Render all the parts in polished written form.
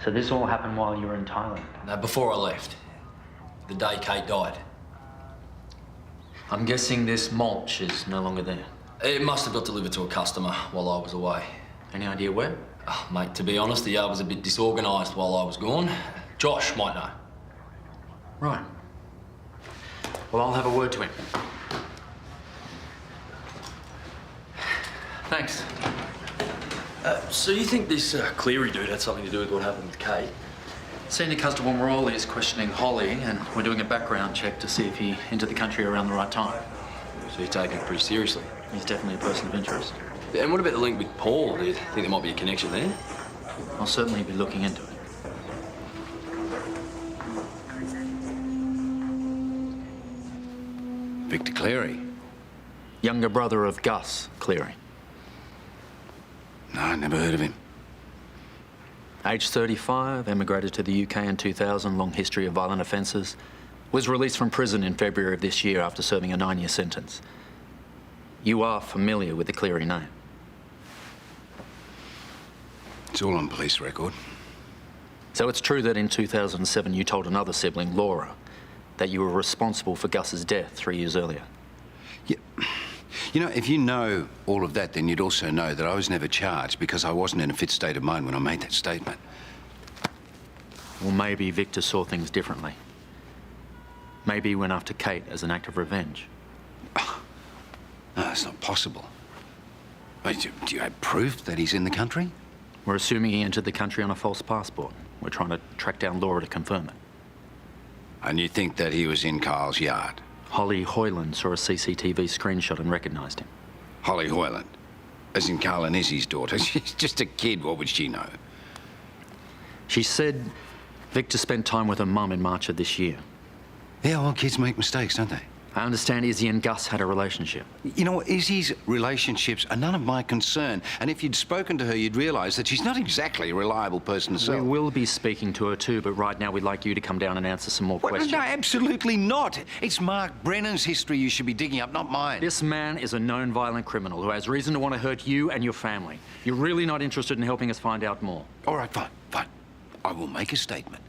So this all happened while you were in Thailand? No, before I left. The day Kate died. I'm guessing this mulch is no longer there. It must have got delivered to a customer while I was away. Any idea where? Oh, mate, to be honest, the yard was a bit disorganised while I was gone. Josh might know. Right. Well, I'll have a word to him. Thanks. So you think this Cleary dude had something to do with what happened with Kate? Senior Constable Morey is questioning Holly, and we're doing a background check to see if he entered the country around the right time. So you're taking it pretty seriously? He's definitely a person of interest. Yeah, and what about the link with Paul? Do you think there might be a connection there? I'll certainly be looking into it. Victor Cleary? Younger brother of Gus Cleary. No, never heard of him. Age 35, emigrated to the UK in 2000, long history of violent offences. Was released from prison in February of this year after serving a 9-year sentence. You are familiar with the Cleary name? It's all on police record. So it's true that in 2007 you told another sibling, Laura, that you were responsible for Gus's death 3 years earlier? Yeah. You know, if you know all of that, then you'd also know that I was never charged because I wasn't in a fit state of mind when I made that statement. Well, maybe Victor saw things differently. Maybe he went after Kate as an act of revenge. Oh, no, that's not possible. Wait, do you have proof that he's in the country? We're assuming he entered the country on a false passport. We're trying to track down Laura to confirm it. And you think that he was in Karl's yard? Holly Hoyland saw a CCTV screenshot and recognised him. Holly Hoyland? As in Karl and Izzy's daughter. She's just a kid. What would she know? She said Victor spent time with her mum in March of this year. Yeah, well, kids make mistakes, don't they? I understand Izzy and Gus had a relationship. You know what? Izzy's relationships are none of my concern. And if you'd spoken to her, you'd realise that she's not exactly a reliable person herself. We will be speaking to her too, but right now we'd like you to come down and answer some more questions. No, absolutely not. It's Mark Brennan's history you should be digging up, not mine. This man is a known violent criminal who has reason to want to hurt you and your family. You're really not interested in helping us find out more. All right, fine. I will make a statement.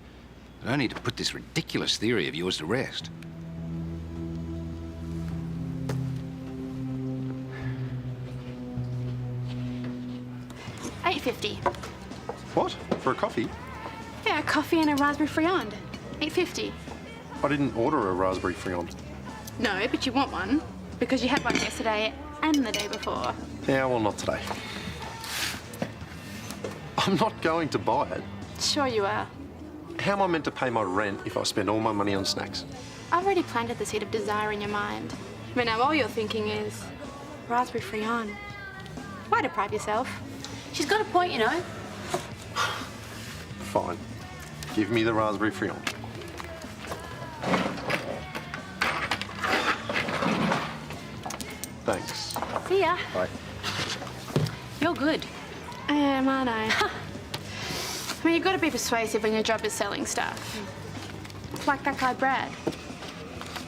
But only to put this ridiculous theory of yours to rest. $8.50. What? For a coffee? Yeah, a coffee and a raspberry friand. $8.50. I didn't order a raspberry friand. No, but you want one because you had one yesterday and the day before. Yeah, well, not today. I'm not going to buy it. Sure you are. How am I meant to pay my rent if I spend all my money on snacks? I've already planted the seed of desire in your mind. But now all you're thinking is raspberry friand. Why deprive yourself? She's got a point, you know. Fine. Give me the raspberry friand. Thanks. See ya. Bye. You're good. I am, aren't I? I mean, you've got to be persuasive when your job is selling stuff. Like that guy, Brad.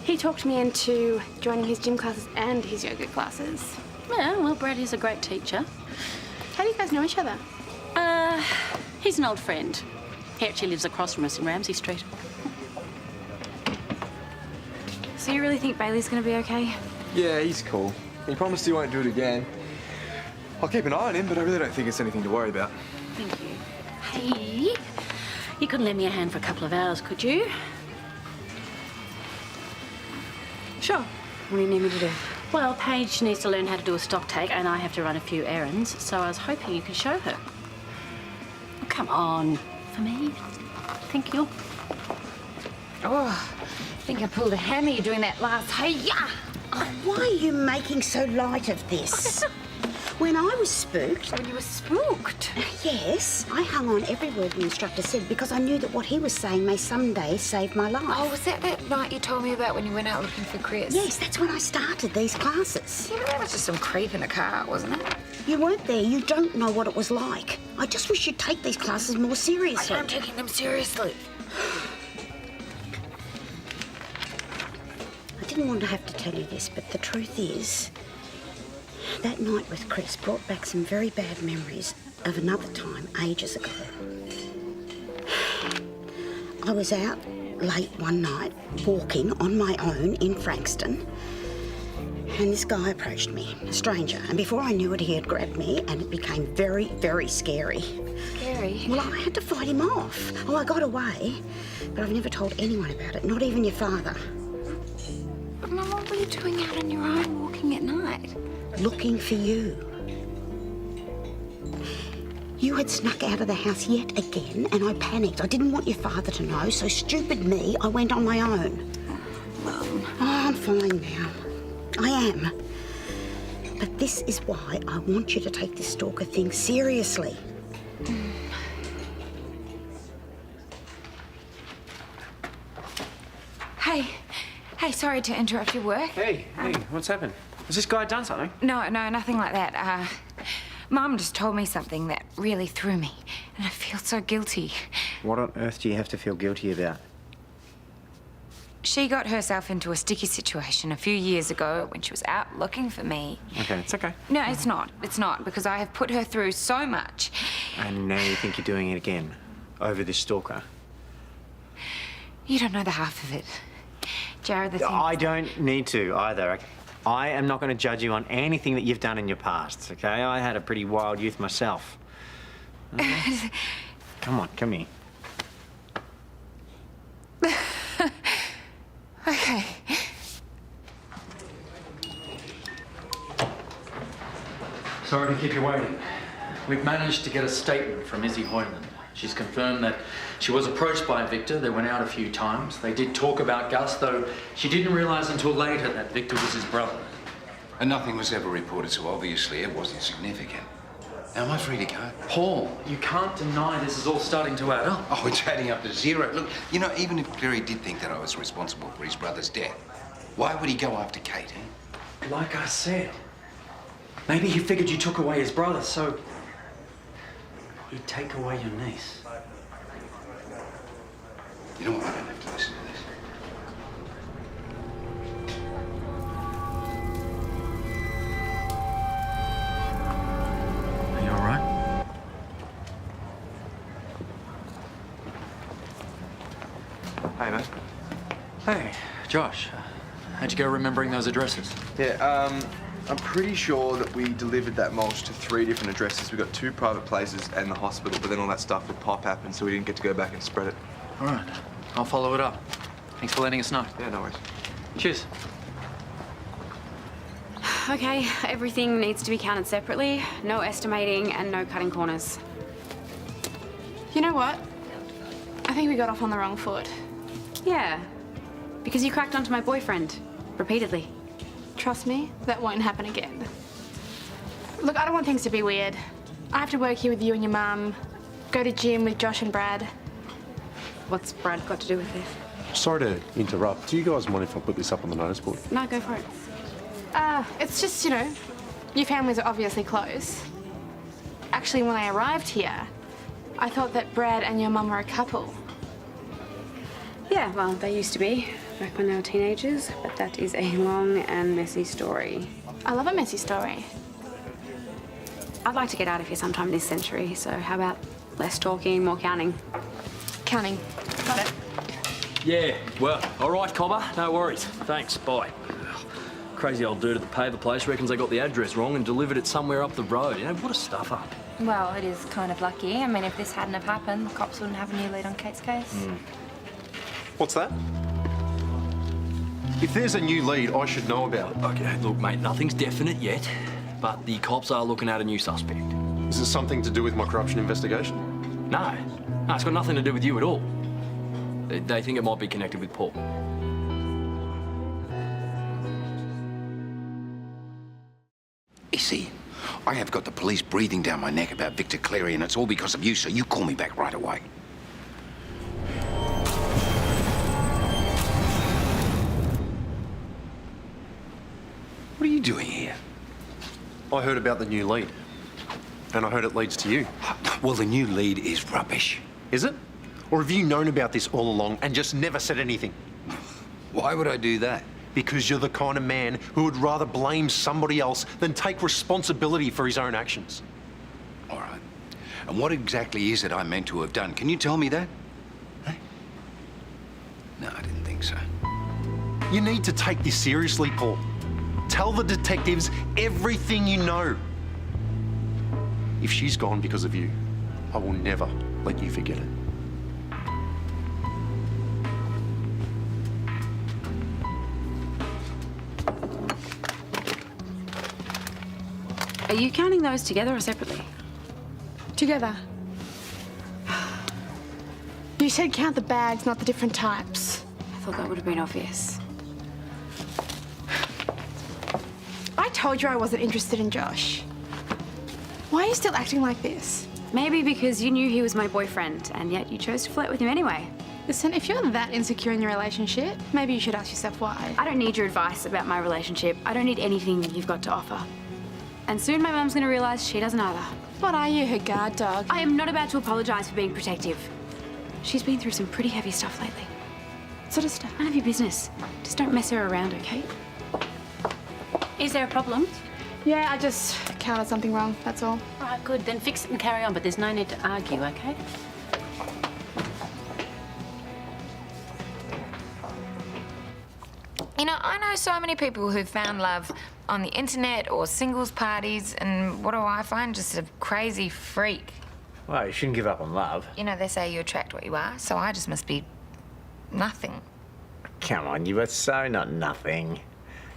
He talked me into joining his gym classes and his yoga classes. Yeah, well, Brad is a great teacher. How do you guys know each other? He's an old friend. He actually lives across from us in Ramsay Street. So you really think Bailey's going to be okay? Yeah, he's cool. He promised he won't do it again. I'll keep an eye on him, but I really don't think it's anything to worry about. Thank you. Hey, you couldn't lend me a hand for a couple of hours, could you? Sure. What do you need me to do? Well, Paige needs to learn how to do a stock take, and I have to run a few errands, so I was hoping you could show her. Oh, come on. For me? Thank you. Oh, I think I pulled a hammy doing that last. Hey-ya! Oh, why are you making so light of this? When I was spooked... When you were spooked? Yes, I hung on every word the instructor said because I knew that what he was saying may someday save my life. Oh, was that night you told me about when you went out looking for Chris? Yes, that's when I started these classes. Yeah, but that was just some creep in a car, wasn't it? You weren't there. You don't know what it was like. I just wish you'd take these classes more seriously. I am taking them seriously. I didn't want to have to tell you this, but the truth is, that night with Chris brought back some very bad memories of another time ages ago. I was out late one night, walking on my own in Frankston, and this guy approached me, a stranger, and before I knew it, he had grabbed me, and it became very, very scary. Scary? Well, I had to fight him off. Oh, I got away, but I've never told anyone about it, not even your father. But Mum, what were you doing out on your own walking at night? Looking for you. You had snuck out of the house yet again, and I panicked. I didn't want your father to know, so stupid me, I went on my own. Mum. Oh, I'm fine now. I am. But this is why I want you to take this stalker thing seriously. Hey, sorry to interrupt your work. Hey, what's happened? Has this guy done something? No, nothing like that. Mum just told me something that really threw me, and I feel so guilty. What on earth do you have to feel guilty about? She got herself into a sticky situation a few years ago when she was out looking for me. Okay, it's okay. No, it's not. It's not, because I have put her through so much. And now you think you're doing it again, over this stalker? You don't know the half of it. Jared, the thing... I don't need to either. Okay? I am not going to judge you on anything that you've done in your past, okay? I had a pretty wild youth myself. Come on, come here. Okay. Sorry to keep you waiting. We've managed to get a statement from Izzy Hoyland. She's confirmed that she was approached by Victor. They went out a few times. They did talk about Gus, though she didn't realise until later that Victor was his brother. And nothing was ever reported, so obviously it wasn't significant. Now, am I free to go? Paul, you can't deny this is all starting to add up. Oh, it's adding up to zero. Look, you know, even if Cleary did think that I was responsible for his brother's death, why would he go after Kate, eh? Like I said, maybe he figured you took away his brother, so he'd take away your niece. You know what? I don't have to listen to this. Are you all right? Hey, mate. Hey, Josh. How'd you go remembering those addresses? Yeah, I'm pretty sure that we delivered that mulch to 3 different addresses. We got 2 private places and the hospital, but then all that stuff with Pop happened, so we didn't get to go back and spread it. All right. I'll follow it up. Thanks for letting us know. Yeah, no worries. Cheers. Okay, everything needs to be counted separately. No estimating and no cutting corners. You know what? I think we got off on the wrong foot. Yeah, because you cracked onto my boyfriend repeatedly. Trust me, that won't happen again. Look, I don't want things to be weird. I have to work here with you and your mum, go to gym with Josh and Brad. What's Brad got to do with this? Sorry to interrupt. Do you guys mind if I put this up on the notice board? No, go for it. It's just, you know, your families are obviously close. Actually, when I arrived here, I thought that Brad and your mum were a couple. Yeah, well, they used to be, back when they were teenagers, but that is a long and messy story. I love a messy story. I'd like to get out of here sometime this century, so how about less talking, more counting? Counting. Got it. Yeah, well, all right, Cobber. No worries. Thanks, bye. Crazy old dude at the paver place reckons they got the address wrong and delivered it somewhere up the road. You know, what a stuff-up. Well, it is kind of lucky. I mean, if this hadn't have happened, the cops wouldn't have a new lead on Kate's case. What's that? If there's a new lead, I should know about it. Okay, look, mate, nothing's definite yet, but the cops are looking at a new suspect. Is it something to do with my corruption investigation? No, it's got nothing to do with you at all. They think it might be connected with Paul. You see, I have got the police breathing down my neck about Victor Cleary, and it's all because of you, so you call me back right away. What are you doing here? I heard about the new lead, and I heard it leads to you. Well, the new lead is rubbish. Is it? Or have you known about this all along and just never said anything? Why would I do that? Because you're the kind of man who would rather blame somebody else than take responsibility for his own actions. All right. And what exactly is it I meant to have done? Can you tell me that? Hey? think so. You need to take this seriously, Paul. Tell the detectives everything you know. If she's gone because of you, I will never let you forget it. Are you counting those together or separately? Together. You said count the bags, not the different types. I thought that would have been obvious. I told you I wasn't interested in Josh. Why are you still acting like this? Maybe because you knew he was my boyfriend, and yet you chose to flirt with him anyway. Listen, if you're that insecure in your relationship, maybe you should ask yourself why. I don't need your advice about my relationship. I don't need anything you've got to offer. And soon my mum's gonna realize she doesn't either. What are you, her guard dog? I am not about to apologize for being protective. She's been through some pretty heavy stuff lately. What sort of stuff? None of your business. Just don't mess her around, okay? Is there a problem? Yeah, I just counted something wrong, that's all. All right, good. Then fix it and carry on, but there's no need to argue, okay? You know, I know so many people who've found love on the internet or singles parties, and what do I find? Just a crazy freak. Well, you shouldn't give up on love. You know, they say you attract what you are, so I just must be nothing. Come on, you are so not nothing.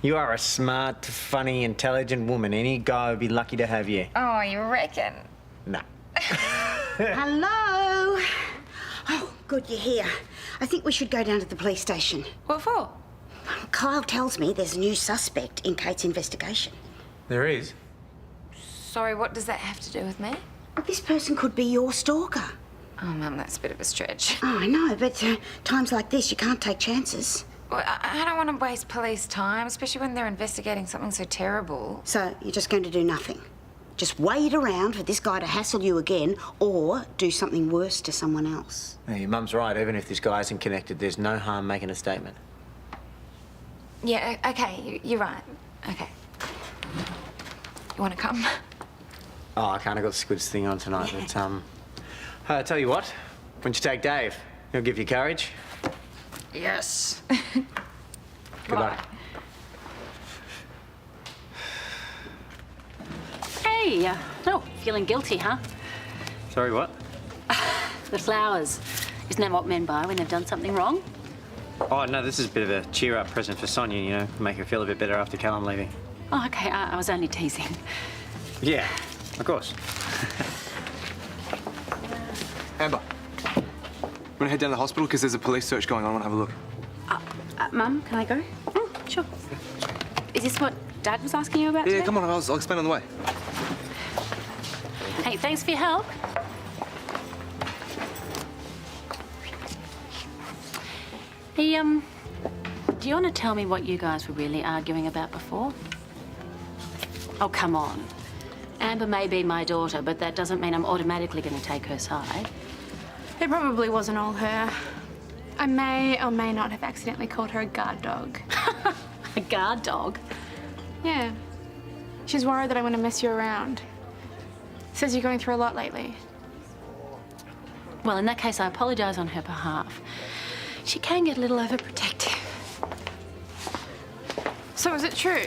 You are a smart, funny, intelligent woman. Any guy would be lucky to have you. Oh, you reckon? No. Hello? Oh, good, you're here. I think we should go down to the police station. What for? Kyle tells me there's a new suspect in Kate's investigation. There is? Sorry, what does that have to do with me? Well, this person could be your stalker. Oh, Mum, that's a bit of a stretch. Oh, I know, but times like this, you can't take chances. Well, I don't want to waste police time, especially when they're investigating something so terrible. So you're just going to do nothing? Just wait around for this guy to hassle you again or do something worse to someone else? Hey, your mum's right. Even if this guy isn't connected, there's no harm making a statement. Yeah, okay, you're right. Okay. You want to come? Oh, I can't. I've got the squids thing on tonight, but, I'll tell you what. Why don't you take Dave? He'll give you courage. Yes. Good luck. Hey, oh, feeling guilty, huh? Sorry, what? The flowers. Isn't that what men buy when they've done something wrong? Oh, no, this is a bit of a cheer-up present for Sonya, you know, make her feel a bit better after Calen leaving. Oh, okay, I was only teasing. Yeah, of course. Amber, want to head down to the hospital? Because there's a police search going on. I want to have a look. Mum, can I go? Oh, sure. Is this what Dad was asking you about Yeah, today? come on, I'll explain on the way. Hey, thanks for your help. Hey, do you want to tell me what you guys were really arguing about before? Oh, come on. Amber may be my daughter, but that doesn't mean I'm automatically going to take her side. It probably wasn't all her. I may or may not have accidentally called her a guard dog. A guard dog? Yeah. She's worried that I'm going to mess you around. Says you're going through a lot lately. Well, in that case, I apologise on her behalf. She can get a little overprotective. So is it true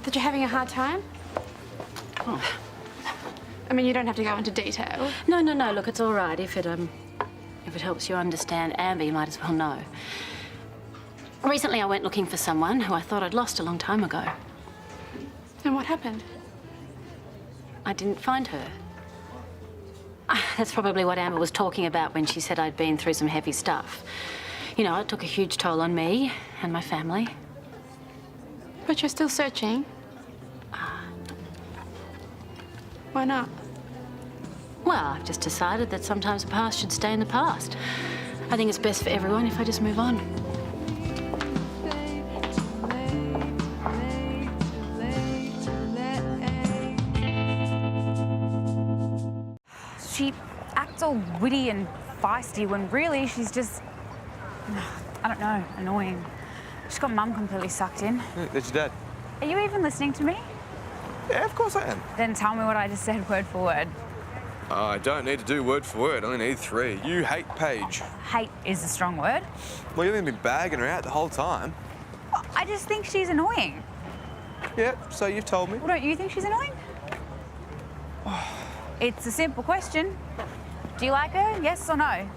that you're having a hard time? Oh. I mean, you don't have to go into detail. No. Look, it's all right. If it helps you understand Amber, you might as well know. Recently, I went looking for someone who I thought I'd lost a long time ago. And what happened? I didn't find her. That's probably what Amber was talking about when she said I'd been through some heavy stuff. You know, it took a huge toll on me and my family. But you're still searching. Why not? Well, I've just decided that sometimes the past should stay in the past. I think it's best for everyone if I just move on. She acts all witty and feisty when really she's just, I don't know, annoying. She's got Mum completely sucked in. That's your dad. Are you even listening to me? Yeah, of course I am. Then tell me what I just said word for word. I don't need to do word for word. I only need 3. You hate Paige. Hate is a strong word. Well, you've been bagging her out the whole time. Well, I just think she's annoying. Yep, so you've told me. Well, don't you think she's annoying? It's a simple question. Do you like her? Yes or no?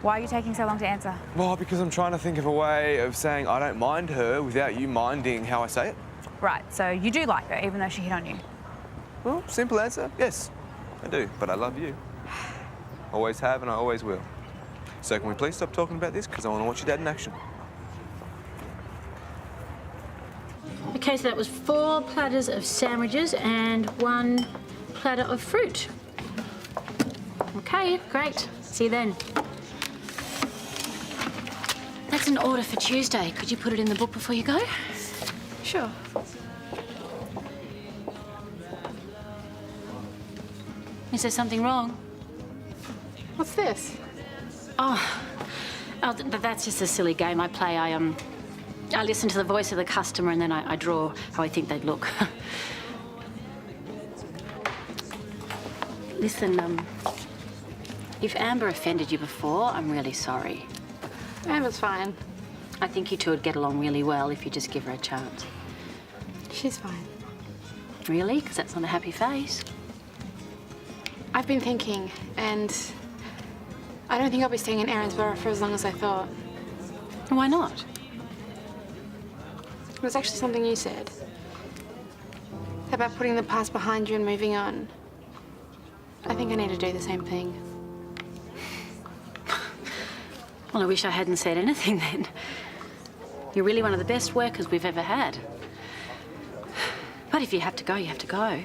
Why are you taking so long to answer? Well, because I'm trying to think of a way of saying I don't mind her without you minding how I say it. Right, so you do like her, even though she hit on you. Well, simple answer, yes, I do, but I love you. Always have and I always will. So can we please stop talking about this, because I want to watch your dad in action. Okay, so that was 4 platters of sandwiches and 1 platter of fruit. Okay, great. See you then. That's an order for Tuesday. Could you put it in the book before you go? Sure. Is there something wrong? What's this? Oh, that's just a silly game I play. I listen to the voice of the customer and then I draw how I think they'd look. Listen, if Amber offended you before, I'm really sorry. Amber's fine. I think you two would get along really well if you just give her a chance. She's fine. Really? Because that's not a happy face. I've been thinking, and I don't think I'll be staying in Erinsborough for as long as I thought. Why not? It was actually something you said. About putting the past behind you and moving on. I think I need to do the same thing. Well, I wish I hadn't said anything then. You're really one of the best workers we've ever had. But if you have to go, you have to go.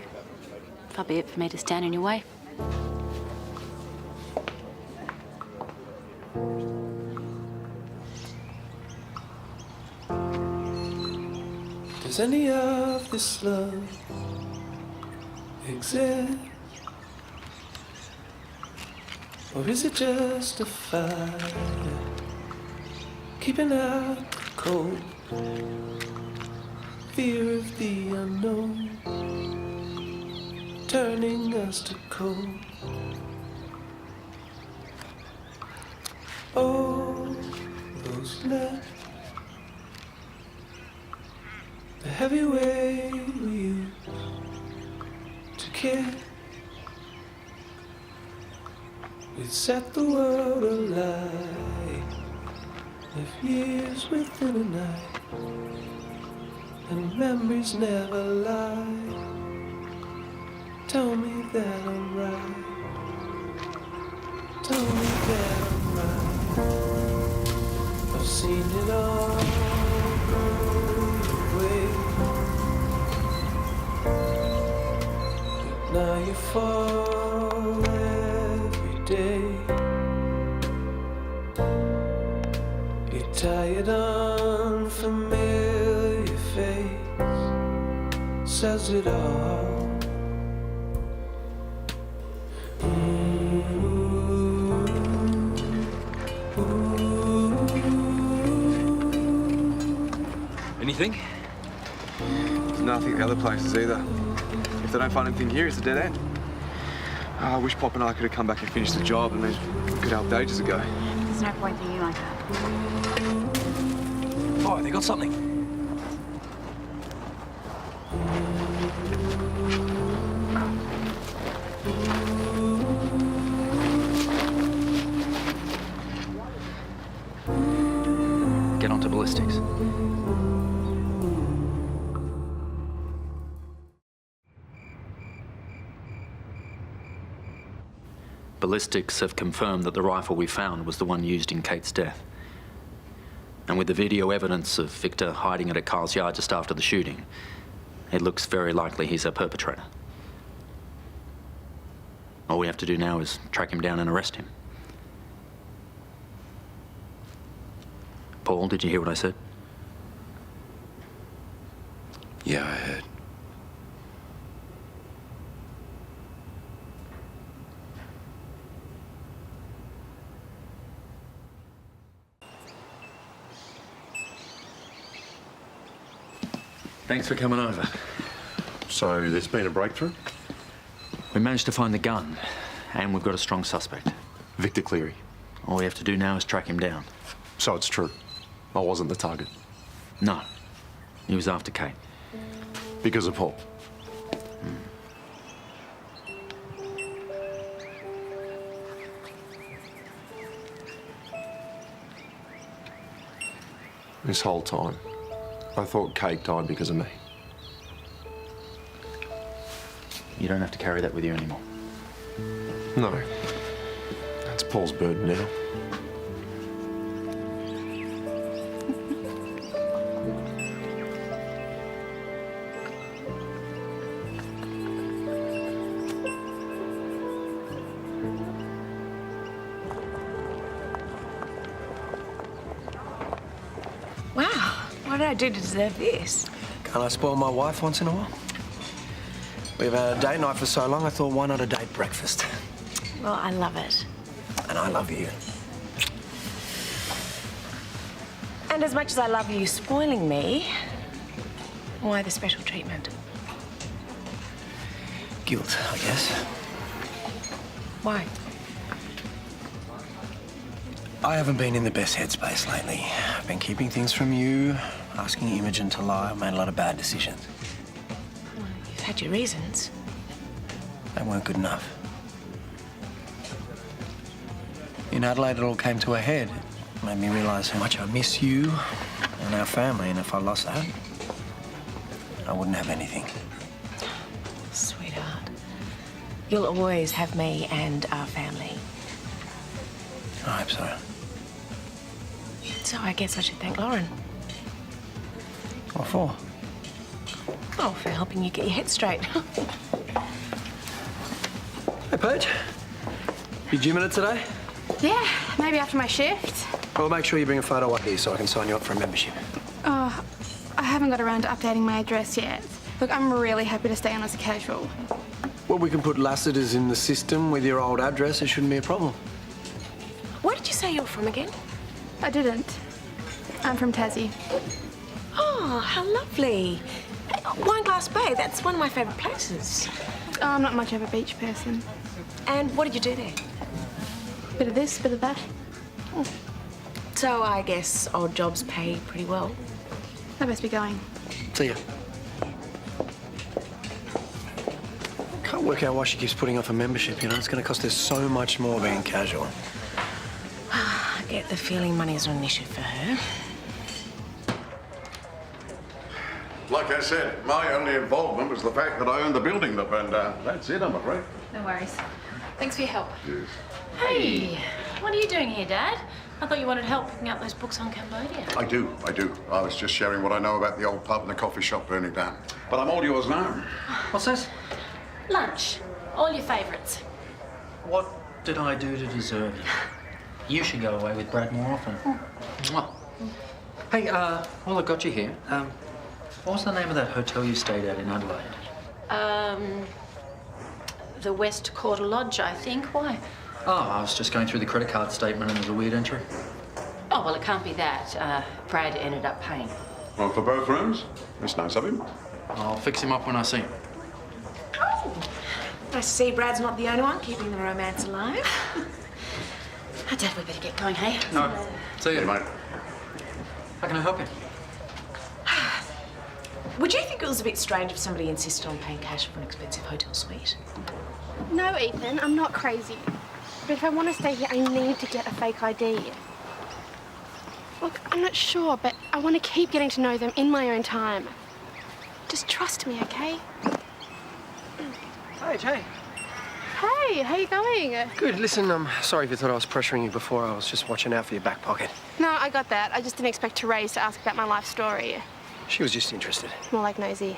Far be it for me to stand in your way. Does any of this love exist? Or is it just a fire keeping out the cold? Fear of the unknown turning us to cold. Oh, those nights, the heavy way we used to care. We'd set the world alight, live years within a night, and memories never lie. Tell me that I'm right, tell me that I'm right. I've seen it all go away, but now you fall every day. You're tired, unfamiliar face says it all. Anything? There's nothing at the other places either. If they don't find anything here, it's a dead end. I wish Pop and I could have come back and finished the job and then we could have helped ages ago. There's no point thinking like that. Oh, they got something. Get onto ballistics. Ballistics have confirmed that the rifle we found was the one used in Kate's death. And with the video evidence of Victor hiding it at Karl's yard just after the shooting, it looks very likely he's a perpetrator. All we have to do now is track him down and arrest him. Paul, did you hear what I said? Yeah, I heard. Thanks for coming over. So there's been a breakthrough? We managed to find the gun, and we've got a strong suspect. Victor Cleary. All we have to do now is track him down. So it's true. I wasn't the target. No. He was after Kate. Because of Paul. This whole time, I thought Kate died because of me. You don't have to carry that with you anymore. No. That's Paul's burden now. Wow, what did I do to deserve this? Can't I spoil my wife once in a while? We've had a date night for so long, I thought, why not a date breakfast? Well, I love it. And I love you. And as much as I love you spoiling me, why the special treatment? Guilt, I guess. Why? I haven't been in the best headspace lately. I've been keeping things from you, asking Imogen to lie. I've made a lot of bad decisions. You've had your reasons. They weren't good enough. In Adelaide, it all came to a head. It made me realise how much I miss you and our family, and if I lost that, I wouldn't have anything. Sweetheart, you'll always have me and our family. I hope so. So I guess I should thank Lauren. What for? Oh, for helping you get your head straight. Hey, Paige. You gymming it today? Yeah, maybe after my shift. Well, make sure you bring a photo ID so I can sign you up for a membership. Oh, I haven't got around to updating my address yet. Look, I'm really happy to stay on as a casual. Well, we can put Lassiter's in the system with your old address. It shouldn't be a problem. Where did you say you're from again? I didn't. I'm from Tassie. Oh, how lovely. Wineglass Bay, that's one of my favourite places. Oh, I'm not much of a beach person. And what did you do there? Bit of this, bit of that. So I guess odd jobs pay pretty well. I best be going. See ya. Can't work out why she keeps putting off a membership, you know? It's going to cost her so much more being casual. I get the feeling money is not an issue for her. Like I said, my only involvement was the fact that I owned the building that burned down. That's it, I'm afraid. No worries. Thanks for your help. Yes. Hey, what are you doing here, Dad? I thought you wanted help picking up those books on Cambodia. I do. I was just sharing what I know about the old pub and the coffee shop burning down. But I'm all yours now. What's this? Lunch. All your favourites. What did I do to deserve you? You should go away with Brad more often. Mwah. Hey, while I got you here, what was the name of that hotel you stayed at in Adelaide? The West Quarter Lodge, I think. Why? Oh, I was just going through the credit card statement and there's a weird entry. Oh, well, it can't be that. Brad ended up paying. Well, for both rooms? That's nice of him. I'll fix him up when I see him. Oh, nice to see Brad's not the only one keeping the romance alive. Oh, Dad, we better get going, hey? No. See you, mate. How can I help you? Would you think it was a bit strange if somebody insisted on paying cash for an expensive hotel suite? No, Ethan, I'm not crazy. But if I want to stay here, I need to get a fake ID. Look, I'm not sure, but I want to keep getting to know them in my own time. Just trust me, okay? Paige, hey. Hey, how you going? Good. Listen, I'm sorry if you thought I was pressuring you before. I was just watching out for your back pocket. No, I got that. I just didn't expect Therese to ask about my life story. She was just interested. More like nosy.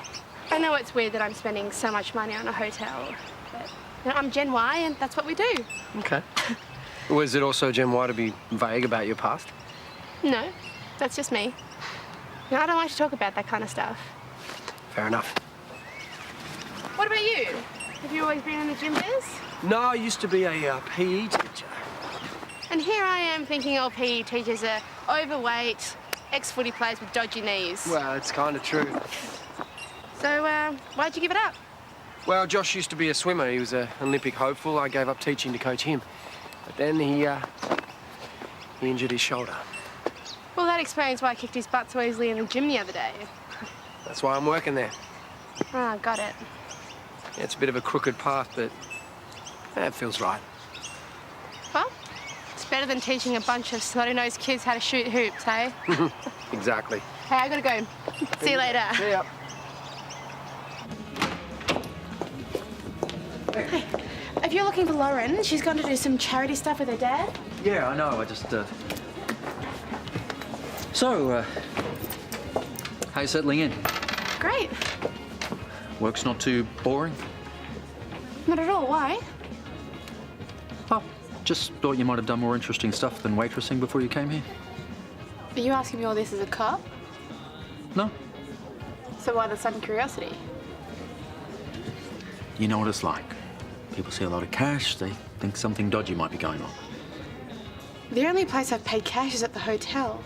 I know it's weird that I'm spending so much money on a hotel, but you know, I'm Gen Y and that's what we do. Okay. Was it also Gen Y to be vague about your past? No, that's just me. You know, I don't like to talk about that kind of stuff. Fair enough. What about you? Have you always been in the gym biz? No, I used to be a PE teacher. And here I am thinking all PE teachers are overweight, ex-footy players with dodgy knees. Well, it's kind of true. So, why'd you give it up? Well, Josh used to be a swimmer. He was an Olympic hopeful. I gave up teaching to coach him. But then he injured his shoulder. Well, that explains why I kicked his butt so easily in the gym the other day. That's why I'm working there. Ah, got it. Yeah, it's a bit of a crooked path, but it feels right. Well, it's better than teaching a bunch of snotty-nosed kids how to shoot hoops, hey? Exactly. Hey, I gotta go. See you later. See ya. Hey, if you're looking for Lauren, she's gone to do some charity stuff with her dad. Yeah, I know. I just, So, how you settling in? Great. Work's not too boring? Not at all. Why? Oh, just thought you might have done more interesting stuff than waitressing before you came here. Are you asking me all this as a cop? No. So why the sudden curiosity? You know what it's like. People see a lot of cash, they think something dodgy might be going on. The only place I've paid cash is at the hotel.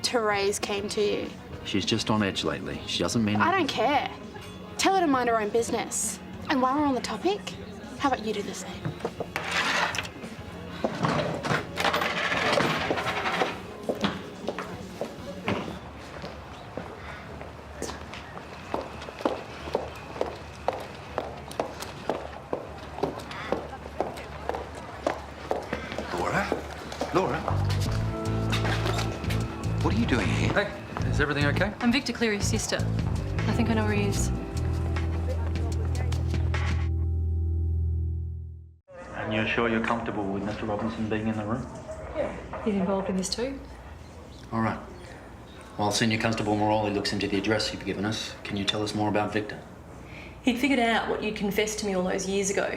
Therese came to you. She's just on edge lately. She doesn't mean... I don't care. Tell her to mind her own business. And while we're on the topic, how about you do the same? Laura? What are you doing here? Hey, is everything okay? I'm Victor Cleary's sister. I think I know where he is. And you're sure you're comfortable with Mr. Robinson being in the room? Yeah. He's involved in this too? All right. While Senior Constable Morey looks into the address you've given us, can you tell us more about Victor? He'd figured out what you'd confessed to me all those years ago.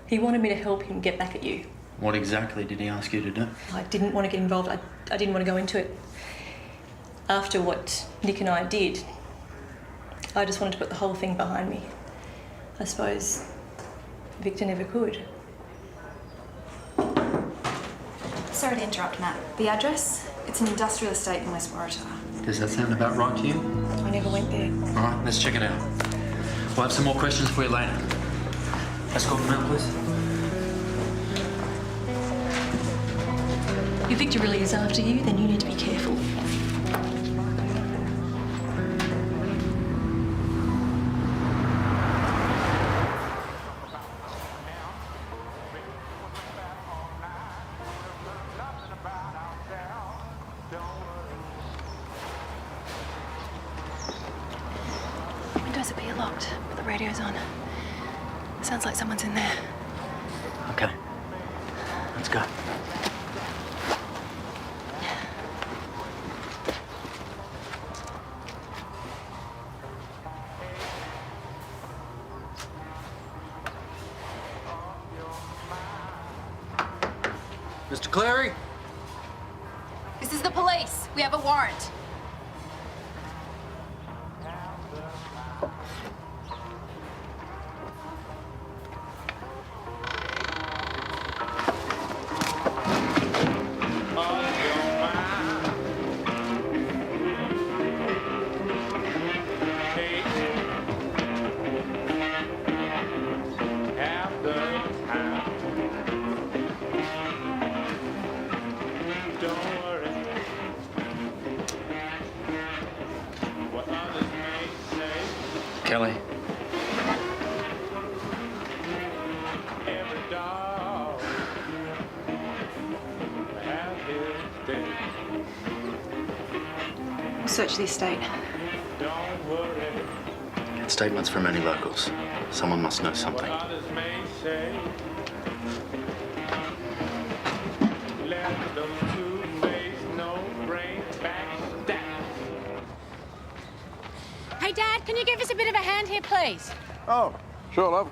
He wanted me to help him get back at you. What exactly did he ask you to do? I didn't want to get involved. I didn't want to go into it. After what Nick and I did, I just wanted to put the whole thing behind me. I suppose Victor never could. Sorry to interrupt, Matt. The address? It's an industrial estate in West Waratah. Does that sound about right to you? I never went there. All right, let's check it out. We'll have some more questions for you later. Let's go now, please. If Victor really is after you, then you need to be careful. Windows appear locked, but the radio's on. Sounds like someone's in there. Okay. Let's go. Mr. Cleary? This is the police. We have a warrant. Kelly. We'll search the estate. Get statements from any locals. Someone must know something. Hey, Dad, can you give us a bit of a hand here, please? Oh, sure, love.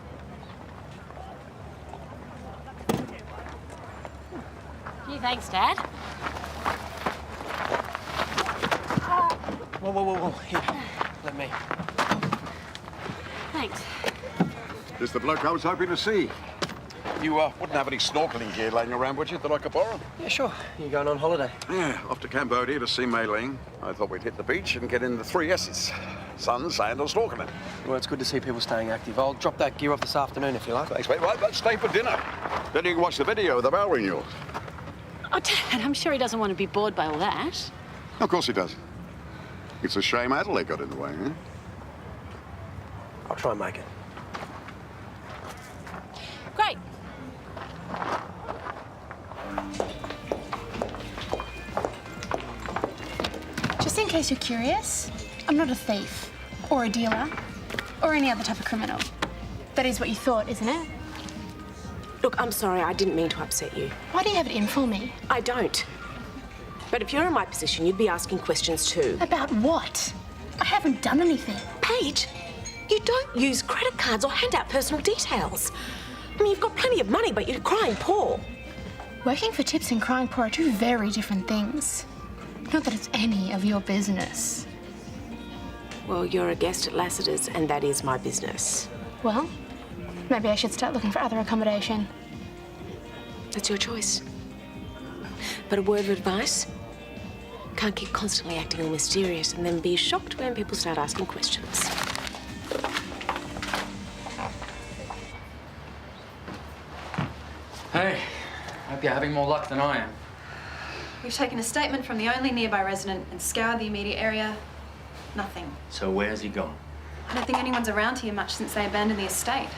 Gee, thanks, Dad. Whoa. Here, let me. Thanks. This is the bloke I was hoping to see. You wouldn't have any snorkeling gear laying around, would you, that I could borrow? Yeah, sure. You going on holiday? Yeah, off to Cambodia to see Meyne. I thought we'd hit the beach and get in the 3 S's. Son's sandals stalking him. Well, it's good to see people staying active. I'll drop that gear off this afternoon if you like. Thanks, mate. Right, let's stay for dinner. Then you can watch the video of the bell renewal. Oh, Dad, I'm sure he doesn't want to be bored by all that. Of course he does. It's a shame Adelaide got in the way, eh? I'll try and make it. Great. Just in case you're curious, I'm not a thief, or a dealer, or any other type of criminal. That is what you thought, isn't it? Look, I'm sorry, I didn't mean to upset you. Why do you have it in for me? I don't. But if you're in my position, you'd be asking questions too. About what? I haven't done anything. Paige, you don't use credit cards or hand out personal details. I mean, you've got plenty of money, but you're crying poor. Working for tips and crying poor are two very different things. Not that it's any of your business. Well, you're a guest at Lassiter's, and that is my business. Well, maybe I should start looking for other accommodation. That's your choice. But a word of advice, can't keep constantly acting all mysterious and then be shocked when people start asking questions. Hey, hope you're having more luck than I am. We've taken a statement from the only nearby resident and scoured the immediate area. Nothing. So where's he gone? I don't think anyone's around here much since they abandoned the estate.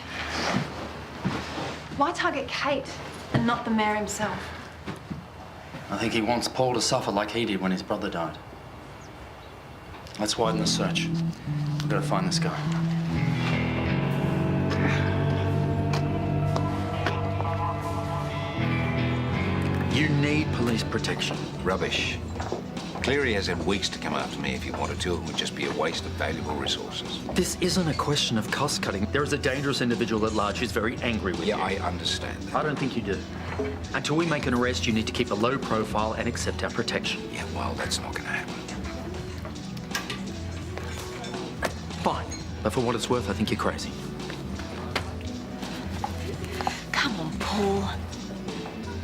Why target Kate and not the mayor himself? I think he wants Paul to suffer like he did when his brother died. Let's widen the search. We've got to find this guy. You need police protection. Rubbish. Cleary has had weeks to come after me if he wanted to. It would just be a waste of valuable resources. This isn't a question of cost-cutting. There is a dangerous individual at large who's very angry with you. Yeah, I understand that. I don't think you do. Until we make an arrest, you need to keep a low profile and accept our protection. Yeah, well, that's not going to happen. Fine. But for what it's worth, I think you're crazy. Come on, Paul.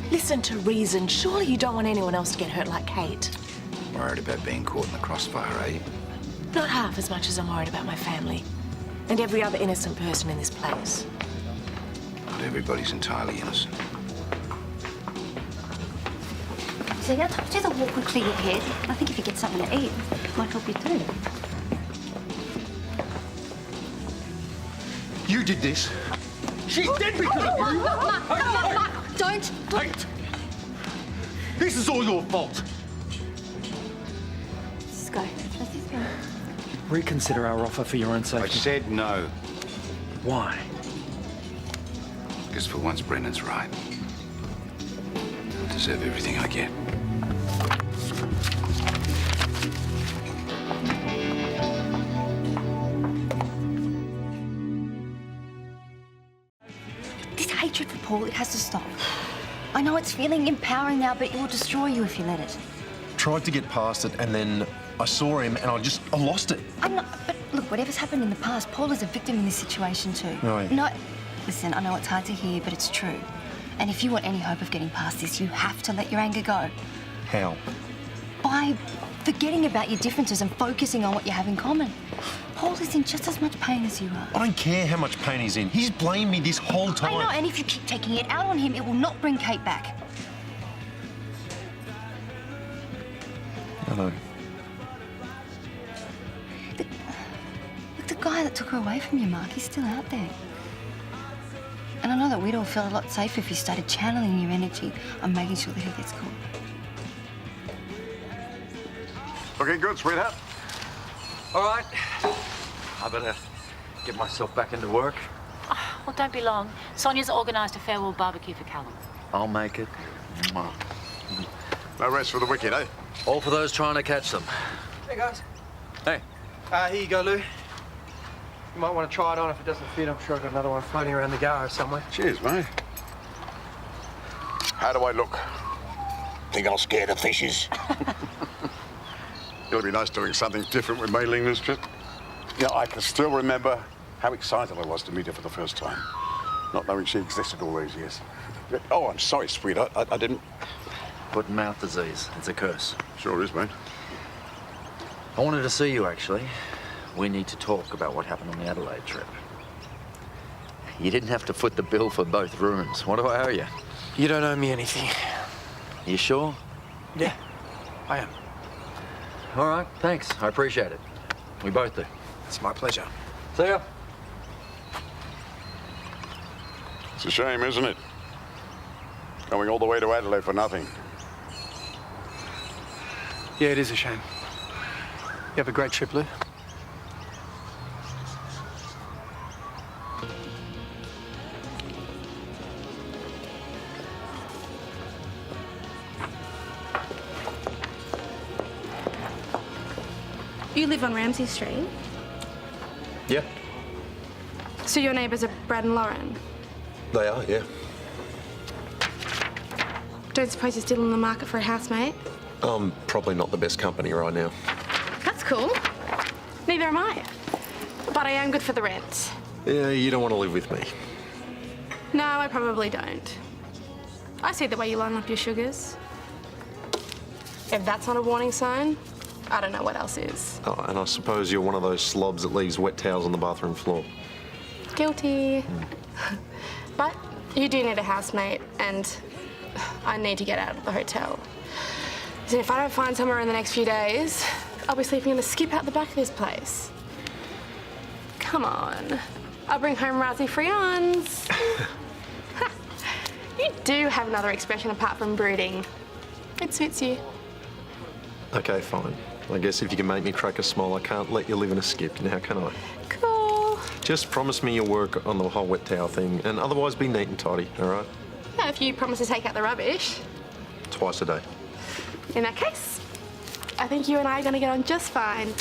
Listen to reason. Surely you don't want anyone else to get hurt like Kate. Worried about being caught in the crossfire, eh? Not half as much as I'm worried about my family and every other innocent person in this place. Not everybody's entirely innocent. So I told you to walk and clear your head. I think if you get something to eat, it might help you too. You did this. She's dead because of you. Mark, don't. Kate, this is all your fault. Let's go. Let's just go. Reconsider our offer for your own safety. I said no. Why? Because for once, Brennan's right. I deserve everything I get. This hatred for Paul, it has to stop. I know it's feeling empowering now, but it will destroy you if you let it. Tried to get past it, and then I saw him, and I lost it. I'm not, but look, whatever's happened in the past, Paul is a victim in this situation too. Right. No, listen, I know it's hard to hear, but it's true. And if you want any hope of getting past this, you have to let your anger go. How? By forgetting about your differences and focusing on what you have in common. Paul is in just as much pain as you are. I don't care how much pain he's in. He's blamed me this whole time. I know, and if you keep taking it out on him, it will not bring Kate back. I know. Look, the guy that took her away from you, Mark, he's still out there. And I know that we'd all feel a lot safer if you started channeling your energy on making sure that he gets caught. Looking good, sweetheart. All right. I better get myself back into work. Oh, well, don't be long. Sonia's organised a farewell barbecue for Calen. I'll make it. No rest for the wicked, eh? All for those trying to catch them. Hey, guys. Hey. Here you go, Lou. You might want to try it on if it doesn't fit. I'm sure I've got another one floating around the garage somewhere. Cheers, mate. How do I look? Think I'm scared of fishes? It'll be nice doing something different with Meyne this trip. Yeah, I can still remember how excited I was to meet her for the first time, not knowing she existed all those years. Oh, I'm sorry, sweetheart. I didn't... Foot and mouth disease. It's a curse. Sure is, mate. I wanted to see you, actually. We need to talk about what happened on the Adelaide trip. You didn't have to foot the bill for both rooms. What do I owe you? You don't owe me anything. You sure? Yeah, I am. All right, thanks. I appreciate it. We both do. It's my pleasure. See ya. It's a shame, isn't it? Going all the way to Adelaide for nothing. Yeah, it is a shame. You have a great trip, Lou. You live on Ramsay Street? Yeah, So your neighbours are Brad and Lauren? they are, yeah. Don't suppose you're still in the market for a housemate? I'm probably not the best company right now. That's cool. Neither am I. But I am good for the rent. Yeah, you don't want to live with me. No, I probably don't. I see the way you line up your sugars. If that's not a warning sign, I don't know what else is. Oh, and I suppose you're one of those slobs that leaves wet towels on the bathroom floor. Guilty. But you do need a housemate, and I need to get out of the hotel. So if I don't find somewhere in the next few days, I'll be sleeping in the skip out the back of this place. Come on. I'll bring home Ramsay friands. You do have another expression apart from brooding. It suits you. Okay, fine. I guess if you can make me crack a smile, I can't let you live in a skip, now can I? Cool. Just promise me you'll work on the whole wet towel thing, and otherwise be neat and tidy, all right? Yeah, if you promise to take out the rubbish. Twice a day. In that case, I think you and I are going to get on just fine.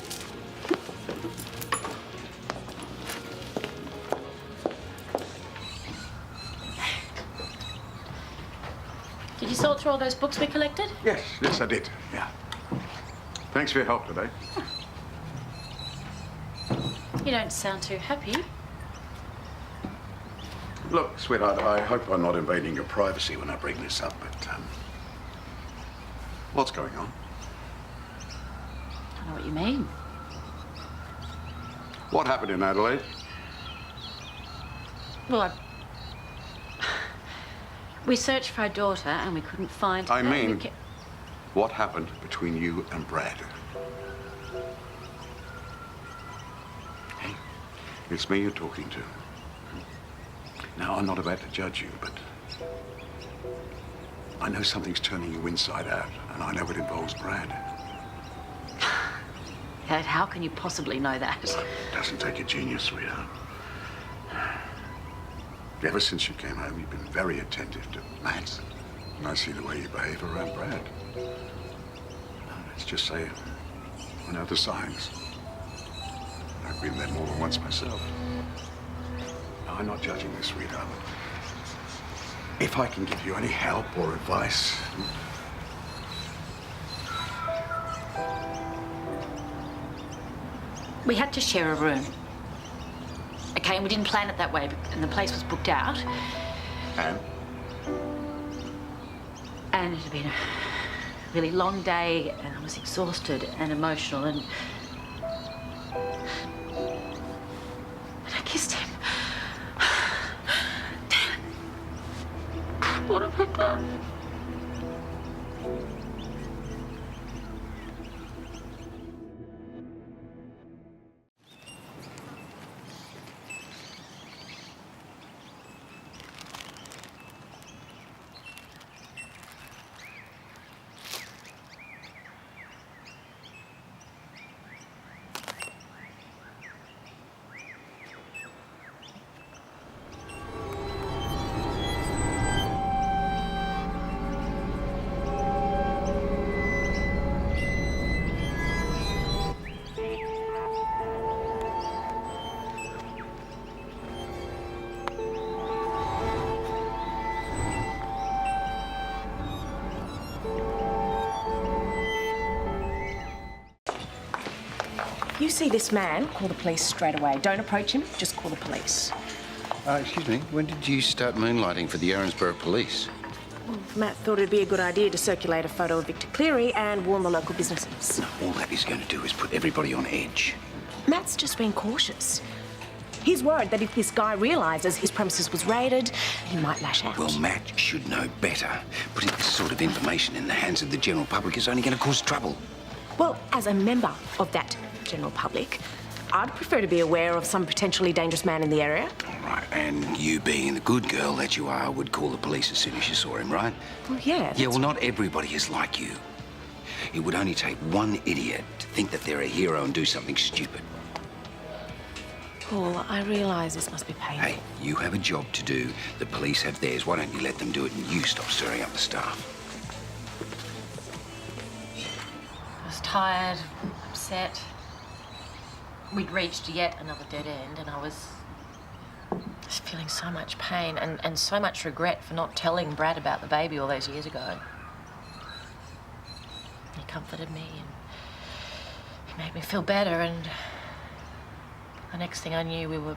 Did you sort through all those books we collected? Yes, I did. Yeah. Thanks for your help today. You don't sound too happy. Look, sweetheart, I hope I'm not invading your privacy when I bring this up, but, what's going on? I know what you mean. What happened in Adelaide? Well, we searched for our daughter and we couldn't find her. I mean, what happened between you and Brad? Hey, it's me you're talking to. Now, I'm not about to judge you, but I know something's turning you inside out, and I know it involves Brad. Dad, how can you possibly know that? It doesn't take a genius, sweetheart. Ever since you came home, you've been very attentive to Matt, and I see the way you behave around Brad. Let's just say I know the signs. I've been there more than once myself. I'm not judging this, sweetheart. If I can give you any help or advice... We had to share a room. Okay, and we didn't plan it that way, and the place was booked out. And? And it had been a really long day, and I was exhausted and emotional, and I kissed him. Damn. What have I done? You see this man, call the police straight away. Don't approach him, just call the police. Excuse me, when did you start moonlighting for the Erinsborough Police? Well, Matt thought it'd be a good idea to circulate a photo of Victor Cleary and warn the local businesses. All that is going to do is put everybody on edge. Matt's just being cautious. He's worried that if this guy realises his premises was raided, he might lash out. Well, Matt should know better. Putting this sort of information in the hands of the general public is only going to cause trouble. Well, as a member of that general public, I'd prefer to be aware of some potentially dangerous man in the area. All right, and you being the good girl that you are would call the police as soon as you saw him, right? Well, yeah. Yeah, well, not everybody is like you. It would only take one idiot to think that they're a hero and do something stupid. Paul, I realise this must be painful. Hey, you have a job to do. The police have theirs. Why don't you let them do it and you stop stirring up the staff? I was tired, upset. We'd reached yet another dead end, and I was just feeling so much pain and so much regret for not telling Brad about the baby all those years ago. He comforted me and he made me feel better, and the next thing I knew, we were...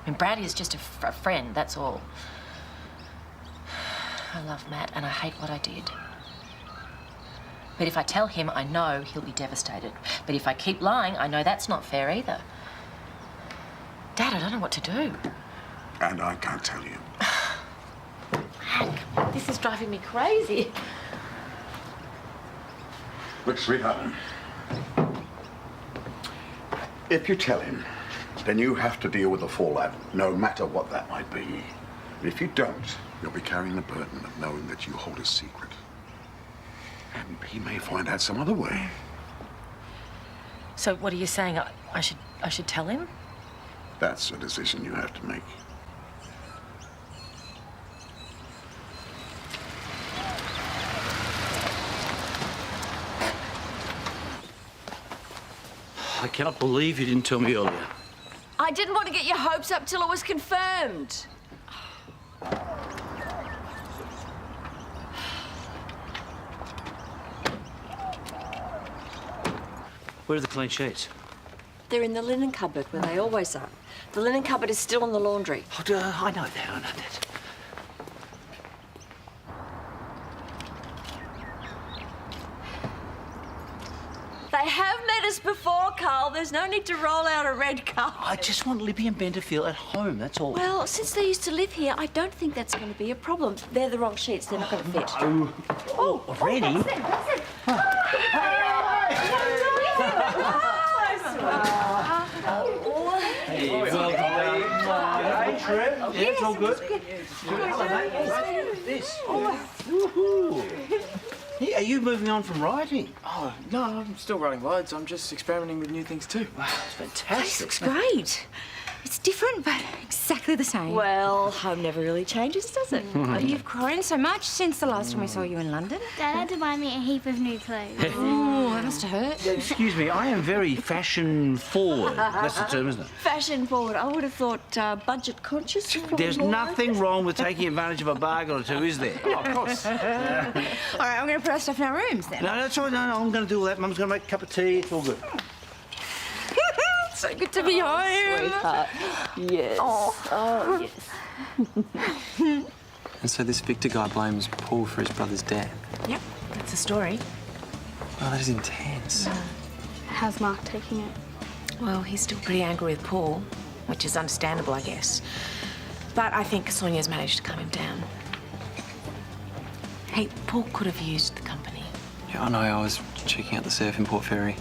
I mean, Brad is just a friend, that's all. I love Matt and I hate what I did. But if I tell him, I know he'll be devastated. But if I keep lying, I know that's not fair either. Dad, I don't know what to do. And I can't tell you. Hank, this is driving me crazy. Look, sweetheart. If you tell him, then you have to deal with the fallout, no matter what that might be. And if you don't, you'll be carrying the burden of knowing that you hold a secret. And he may find out some other way. So what are you saying? I should tell him? That's a decision you have to make. I cannot believe you didn't tell me earlier. I didn't want to get your hopes up till it was confirmed. Where are the clean sheets? They're in the linen cupboard where they always are. The linen cupboard is still in the laundry. I know that. They have met us before, Karl. There's no need to roll out a red carpet. I just want Libby and Ben to feel at home, that's all. Well, since they used to live here, I don't think that's going to be a problem. They're the wrong sheets. They're not going to fit. No. Oh, already? That's it, that's it. Hey, well done. Hey, Trev. Yeah, it's all good. This. Woohoo. Hey, are you moving on from writing? Oh, no, I'm still writing loads. I'm just experimenting with new things too. Wow, it's fantastic. This looks great. It's different, but exactly the same. Well, home never really changes, does it? You've grown so much since the last time we saw you in London. Dad had to buy me a heap of new clothes. Oh, that must have hurt. Excuse me, I am very fashion forward. That's the term, isn't it? Fashion forward. I would have thought budget conscious. There's nothing wrong with taking advantage of a bargain or two, is there? Oh, of course. All right, I'm going to put our stuff in our rooms then. No, that's all right. No, I'm going to do all that. Mum's going to make a cup of tea. It's all good. So good to be home. Sweetheart. Yes. Oh yes. And so this Victor guy blames Paul for his brother's death. Yep, that's the story. Oh, that is intense. How's Mark taking it? Well, he's still pretty angry with Paul, which is understandable, I guess. But I think Sonya's managed to calm him down. Hey, Paul could have used the company. Yeah, I know. I was checking out the surf in Port Fairy.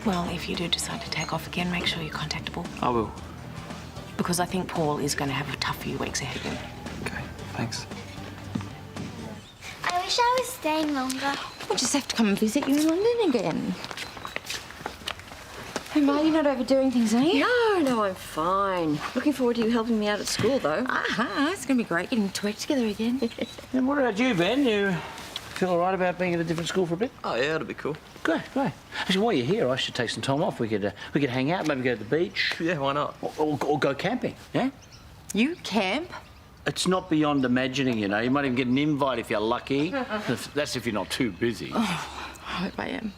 Well, if you do decide to take off again, make sure you're contactable. I will. Because I think Paul is going to have a tough few weeks ahead of him. Okay, thanks. I wish I was staying longer. We'll just have to come and visit you in London again. Hey, Ma, you're not overdoing things, are you? No, I'm fine. Looking forward to you helping me out at school, though. It's going to be great getting to work together again. And what about you, Ben? You feel all right about being at a different school for a bit? Oh, yeah, it'll be cool. Great. Actually, while you're here, I should take some time off. We could hang out, maybe go to the beach. Yeah, why not? Or go camping, yeah? You camp? It's not beyond imagining, you know. You might even get an invite if you're lucky. That's if you're not too busy. Oh, I hope I am.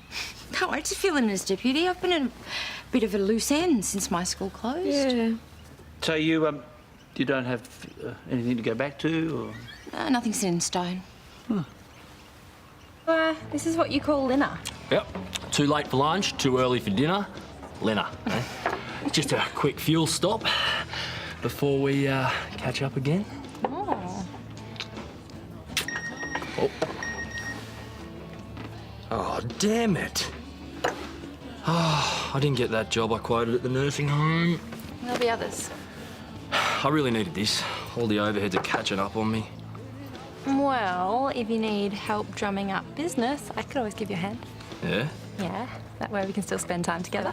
Can't wait to fill in as deputy. I've been at a bit of a loose end since my school closed. Yeah. So you don't have anything to go back to, or? Nothing's set in stone. Huh. this is what you call dinner. Yep. Too late for lunch, too early for dinner. Lena. Just a quick fuel stop before we catch up again. Oh. Oh, damn it. Oh, I didn't get that job I quoted at the nursing home. There'll be others. I really needed this. All the overheads are catching up on me. Well, if you need help drumming up business, I could always give you a hand. Yeah? Yeah, that way we can still spend time together.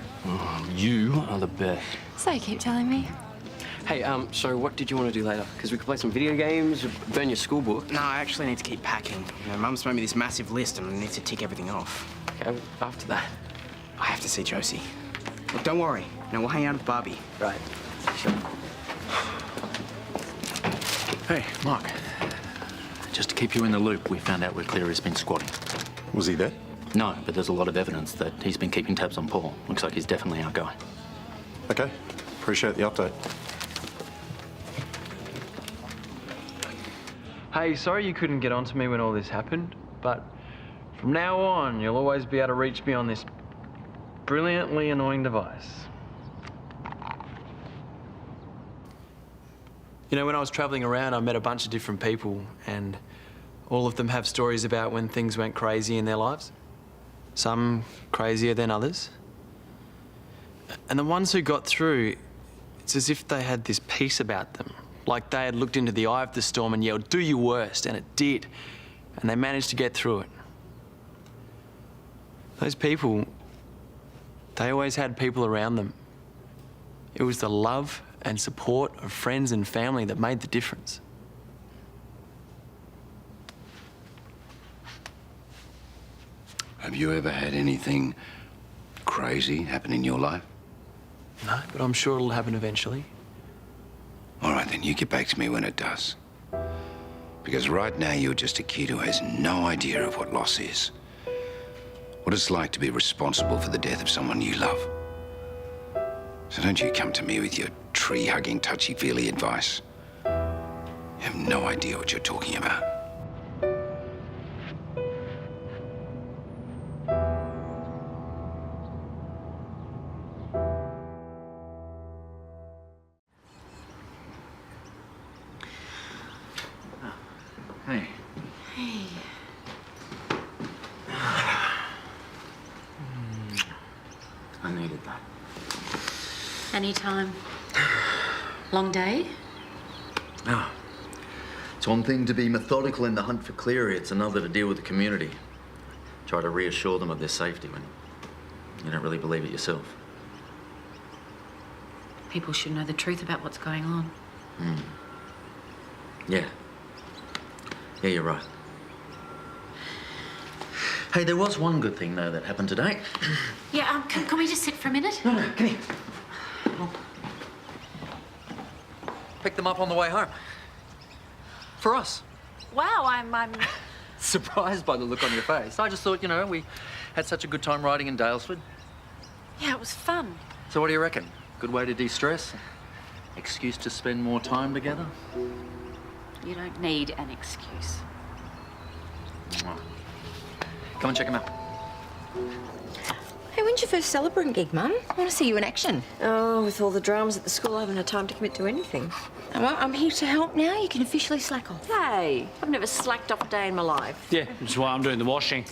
You are the best. So you keep telling me. Hey, so what did you want to do later? Because we could play some video games, burn your school book. No, I actually need to keep packing. You know, Mum's made me this massive list and I need to tick everything off. Okay, well, after that. I have to see Josie. Look, don't worry. Now we'll hang out with Barbie. Right. Sure. Hey, Mark. Just to keep you in the loop, we found out where Cleary's been squatting. Was he there? No, but there's a lot of evidence that he's been keeping tabs on Paul. Looks like he's definitely our guy. Okay. Appreciate the update. Hey, sorry you couldn't get onto me when all this happened, but from now on, you'll always be able to reach me on this brilliantly annoying device. You know, when I was travelling around, I met a bunch of different people, and all of them have stories about when things went crazy in their lives. Some crazier than others. And the ones who got through, it's as if they had this peace about them. Like they had looked into the eye of the storm and yelled, "Do your worst," and it did. And they managed to get through it. Those people, they always had people around them. It was the love and support of friends and family that made the difference. Have you ever had anything crazy happen in your life? No, but I'm sure it'll happen eventually. All right, then you get back to me when it does. Because right now you're just a kid who has no idea of what loss is. What it's like to be responsible for the death of someone you love. So don't you come to me with your tree-hugging, touchy-feely advice. You have no idea what you're talking about. Hey. Hey. I needed that. Anytime. Long day? Ah. It's one thing to be methodical in the hunt for Cleary, it's another to deal with the community. Try to reassure them of their safety when you don't really believe it yourself. People should know the truth about what's going on. Yeah. Yeah, you're right. Hey, there was one good thing, though, that happened today. Yeah, can we just sit for a minute? No, come here. Picked them up on the way home. For us. Wow, I'm Surprised by the look on your face. I just thought, you know, we had such a good time riding in Dalesford. Yeah, it was fun. So what do you reckon? Good way to de-stress? Excuse to spend more time together? You don't need an excuse. Come and check him out. Hey, when's your first celebrant gig, Mum? I want to see you in action. Oh, with all the dramas at the school, I haven't had time to commit to anything. Well, I'm here to help now. You can officially slack off. Hey, I've never slacked off a day in my life. Yeah, that's why I'm doing the washing.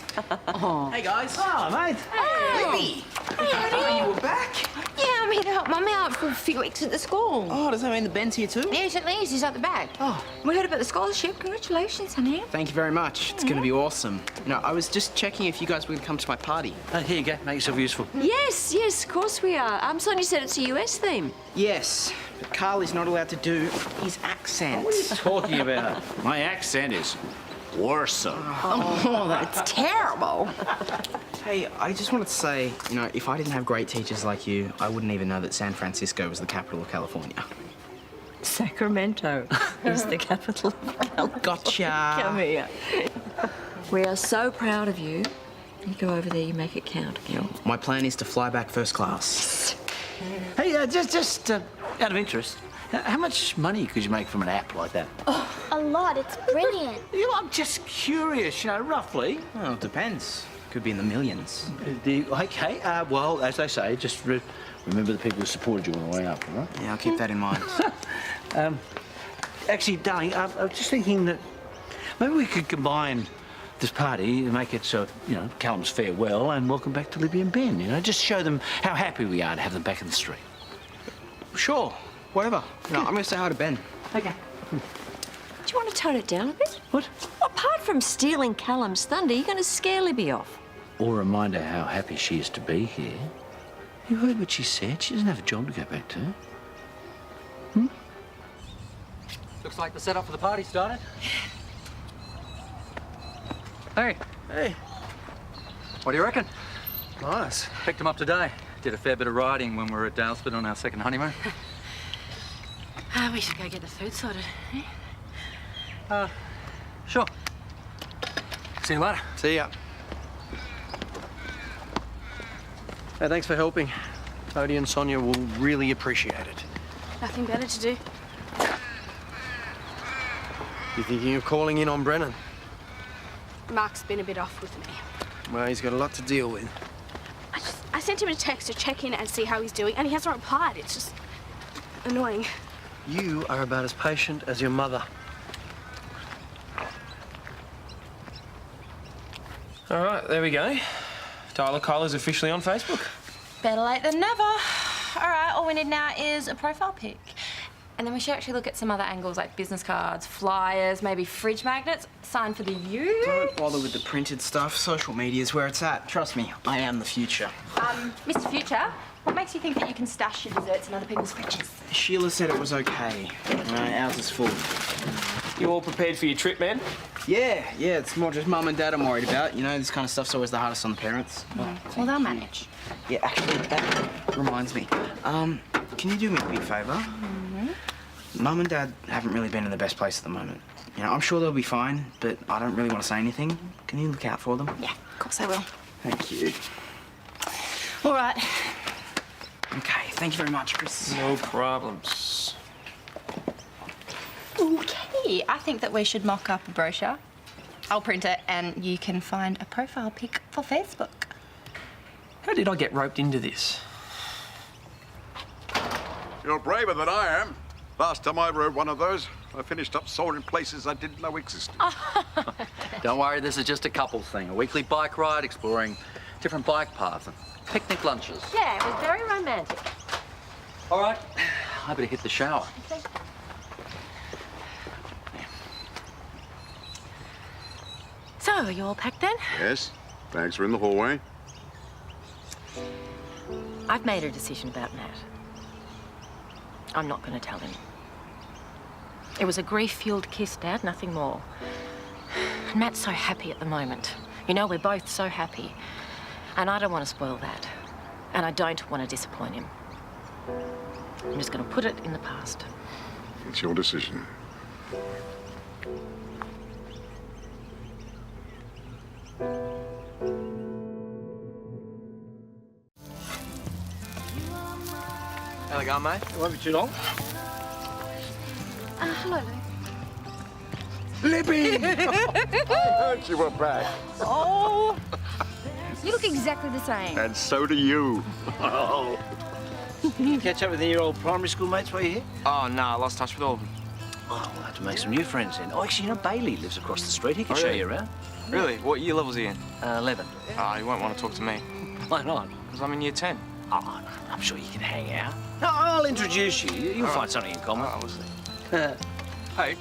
Oh. Hey, guys. Oh, mate. Hey. Ruby. Hey, you were back? Yeah, I'm here to help Mum out for a few weeks at the school. Oh, does that mean the Ben's here too? Yes, at least. He's at the back. Oh. We heard about the scholarship. Congratulations, honey. Thank you very much. It's going to be awesome. You know, I was just checking if you guys were going to come to my party. Here you go. Make yourself useful. Yes, of course we are. Sonya said it's a US theme. Yes, but Karl is not allowed to do his accent. What are you talking about? My accent is worse. Oh, that's terrible. Hey, I just wanted to say, you know, if I didn't have great teachers like you, I wouldn't even know that San Francisco was the capital of California. Sacramento is the capital of California. Gotcha. Come here. We are so proud of you. You go over there, you make it count, girl. My plan is to fly back first class. Hey, just out of interest, How much money could you make from an app like that? A lot. It's brilliant. I'm just curious, roughly. Well, it depends. Could be in the millions. Okay, well, as they say, just remember the people who supported you on the way up, all right? Yeah, I'll keep that in mind. Actually, darling, I was just thinking that maybe we could combine this party and make it so, Callum's farewell and welcome back to Libby and Ben, just show them how happy we are to have them back in the street. Sure, whatever. No, I'm going to say hi to Ben. Okay. Do you want to tone it down a bit? What? Apart from stealing Callum's thunder, you're going to scare Libby off. Or remind her how happy she is to be here. You heard what she said. She doesn't have a job to go back to. Looks like the setup for the party started. Hey. Hey. What do you reckon? Nice. Picked him up today. Did a fair bit of riding when we were at Dalesford on our second honeymoon. We should go get the food sorted, eh? Sure. See you later. See ya. Hey, thanks for helping. Toadie and Sonya will really appreciate it. Nothing better to do. You thinking of calling in on Brennan? Mark's been a bit off with me. Well, he's got a lot to deal with. I sent him a text to check in and see how he's doing, and he hasn't replied. It's just annoying. You are about as patient as your mother. All right, there we go. Tyler Kyler's officially on Facebook. Better late than never. All right, all we need now is a profile pic. And then we should actually look at some other angles like business cards, flyers, maybe fridge magnets. Sign for the U. Don't bother with the printed stuff. Social media's where it's at. Trust me, I am the future. Mr. Future, what makes you think that you can stash your desserts in other people's fridges? Sheila said it was okay. Ours is full. You all prepared for your trip, man? Yeah, it's more just Mum and Dad I'm worried about. This kind of stuff's always the hardest on the parents. Well, they'll manage. Yeah, actually, that reminds me. Can you do me a big favour? Mum and Dad haven't really been in the best place at the moment. I'm sure they'll be fine, but I don't really want to say anything. Can you look out for them? Yeah, of course I will. Thank you. All right. Okay, thank you very much, Chris. No problems. Okay, I think that we should mock up a brochure. I'll print it and you can find a profile pic for Facebook. How did I get roped into this? You're braver than I am. Last time I rode one of those, I finished up sore in places I didn't know existed. Don't worry, this is just a couples thing. A weekly bike ride, exploring different bike paths and picnic lunches. Yeah, it was very romantic. All right, I better hit the shower. Okay. So, are you all packed then? Yes, bags are in the hallway. I've made a decision about Matt. I'm not going to tell him. It was a grief-fueled kiss, Dad, nothing more. And Matt's so happy at the moment. We're both so happy. And I don't want to spoil that. And I don't want to disappoint him. I'm just going to put it in the past. It's your decision. How's it going, mate? It won't be too long. Hello, Lou. Libby! I heard you were back. Oh, you look exactly the same. And so do you. Oh. Catch up with your old primary school mates while you're here? Oh, no, I lost touch with all of them. Oh, we'll have to make some new friends then. Oh, actually, Bailey lives across the street. He can show you around. Really? What year level's he in? 11. Oh, he won't want to talk to me. Why not? Because I'm in year 10. Oh, no, I'm sure you can hang out. No, I'll introduce you. You'll All find right. something in common. Oh, we'll see. Hey,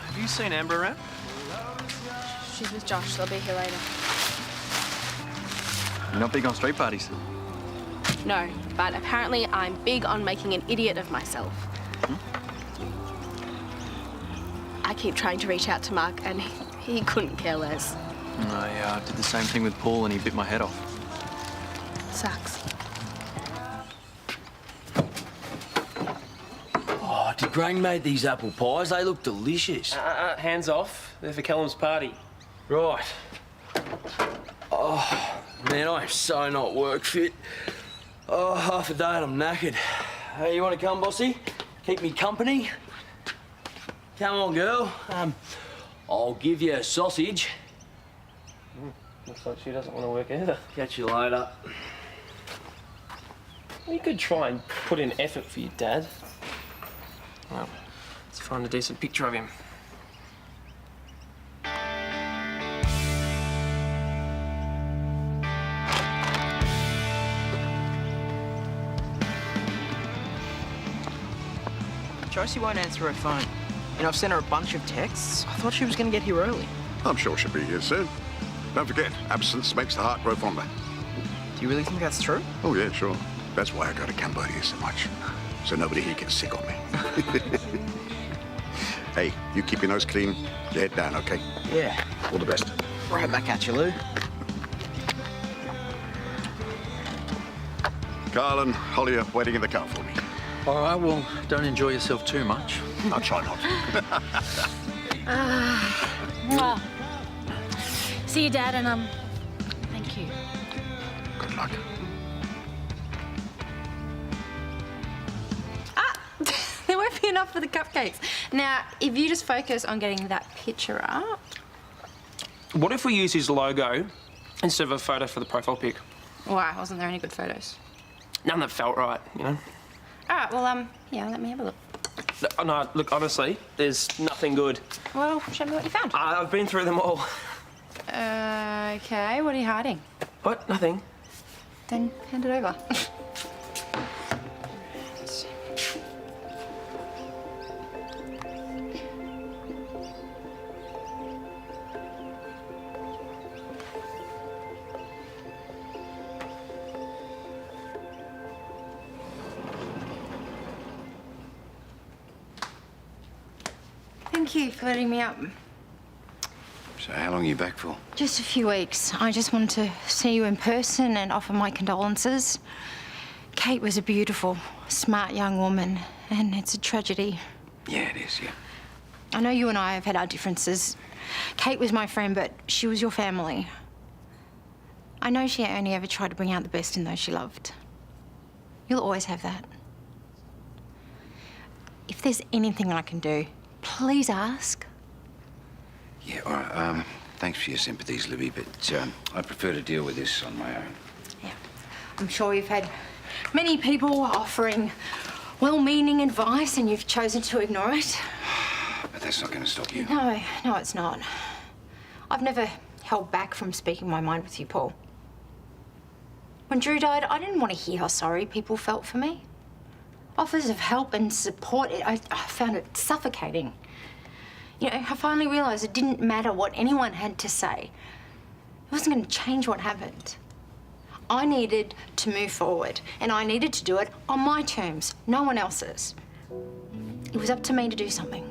have you seen Amber around? She's with Josh. They'll be here later. You're not big on street parties? No, but apparently I'm big on making an idiot of myself. I keep trying to reach out to Mark, and he couldn't care less. I did the same thing with Paul, and he bit my head off. Sucks. Oh, did Grain made these apple pies? They look delicious. Hands off. They're for Callum's party. Right. Oh, man, I'm so not work fit. Oh, half a day and I'm knackered. Hey, you want to come, Bossy? keep me company. Come on, girl. I'll give you a sausage. Looks like she doesn't want to work either. Catch you later. You could try and put in effort for your dad. Well, let's find a decent picture of him. Josie won't answer her phone. And I've sent her a bunch of texts. I thought she was going to get here early. I'm sure she'll be here soon. Don't forget, absence makes the heart grow fonder. Do you really think that's true? Oh, yeah, sure. That's why I go to Cambodia so much. So nobody here gets sick on me. Hey, you keep your nose clean, your head down, okay? Yeah. All the best. Right back at you, Lou. Karl and Holly are waiting in the car for me. All right, well, don't enjoy yourself too much. I'll try not. Well, see you, Dad, and thank you. Good luck. There won't be enough for the cupcakes. Now, if you just focus on getting that picture up. What if we use his logo instead of a photo for the profile pic? Why? Wasn't there any good photos? None that felt right, you know? All right, well, yeah, let me have a look. No, look, honestly, there's nothing good. Well, show me what you found. I've been through them all. Okay, what are you hiding? What? Nothing. Then hand it over. Thank you for letting me up. So how long are you back for? Just a few weeks. I just wanted to see you in person and offer my condolences. Kate was a beautiful, smart young woman, and it's a tragedy. Yeah, it is, yeah. I know you and I have had our differences. Kate was my friend, but she was your family. I know she only ever tried to bring out the best in those she loved. You'll always have that. If there's anything I can do, please ask. Yeah, all right. Thanks for your sympathies, Libby, but I prefer to deal with this on my own. Yeah. I'm sure you've had many people offering well-meaning advice and you've chosen to ignore it. But that's not going to stop you. No, it's not. I've never held back from speaking my mind with you, Paul. When Drew died, I didn't want to hear how sorry people felt for me. Offers of help and support, I found it suffocating. You know, I finally realised it didn't matter what anyone had to say. It wasn't going to change what happened. I needed to move forward, and I needed to do it on my terms, no one else's. It was up to me to do something.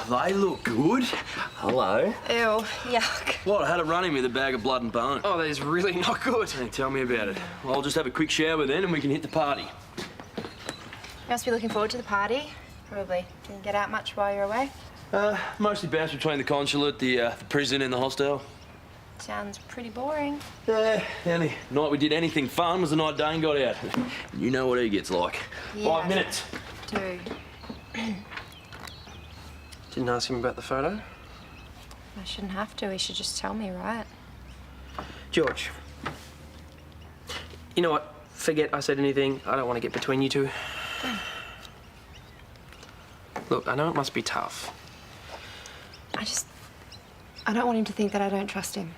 They look good. Hello. Ew, yuck. What, I had a run-in with a bag of blood and bone. Oh, that is really not good. Hey, tell me about it. Well, I'll just have a quick shower then and we can hit the party. You must be looking forward to the party. Probably. Didn't get out much while you're away. Mostly bounced between the consulate, the prison and the hostel. Sounds pretty boring. Yeah, the only night we did anything fun was the night Dane got out. You know what he gets like. Yeah. 5 minutes. Do. Didn't ask him about the photo? I shouldn't have to. He should just tell me, right? George. You know what? Forget I said anything. I don't want to get between you two. Look, I know it must be tough. I don't want him to think that I don't trust him.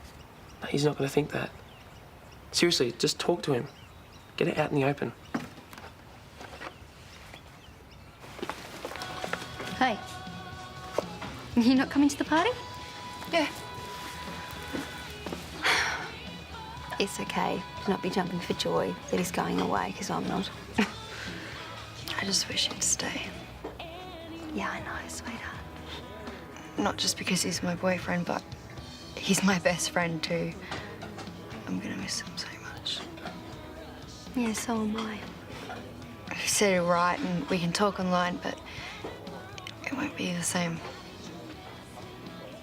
He's not going to think that. Seriously, just talk to him. Get it out in the open. Hey. You not coming to the party? Yeah. It's okay to not be jumping for joy that he's going away, because I'm not. I just wish he'd stay. Yeah, I know, sweetheart. Not just because he's my boyfriend, but he's my best friend too. I'm gonna miss him so much. Yeah, so am I. He said he'll write and we can talk online, but it won't be the same.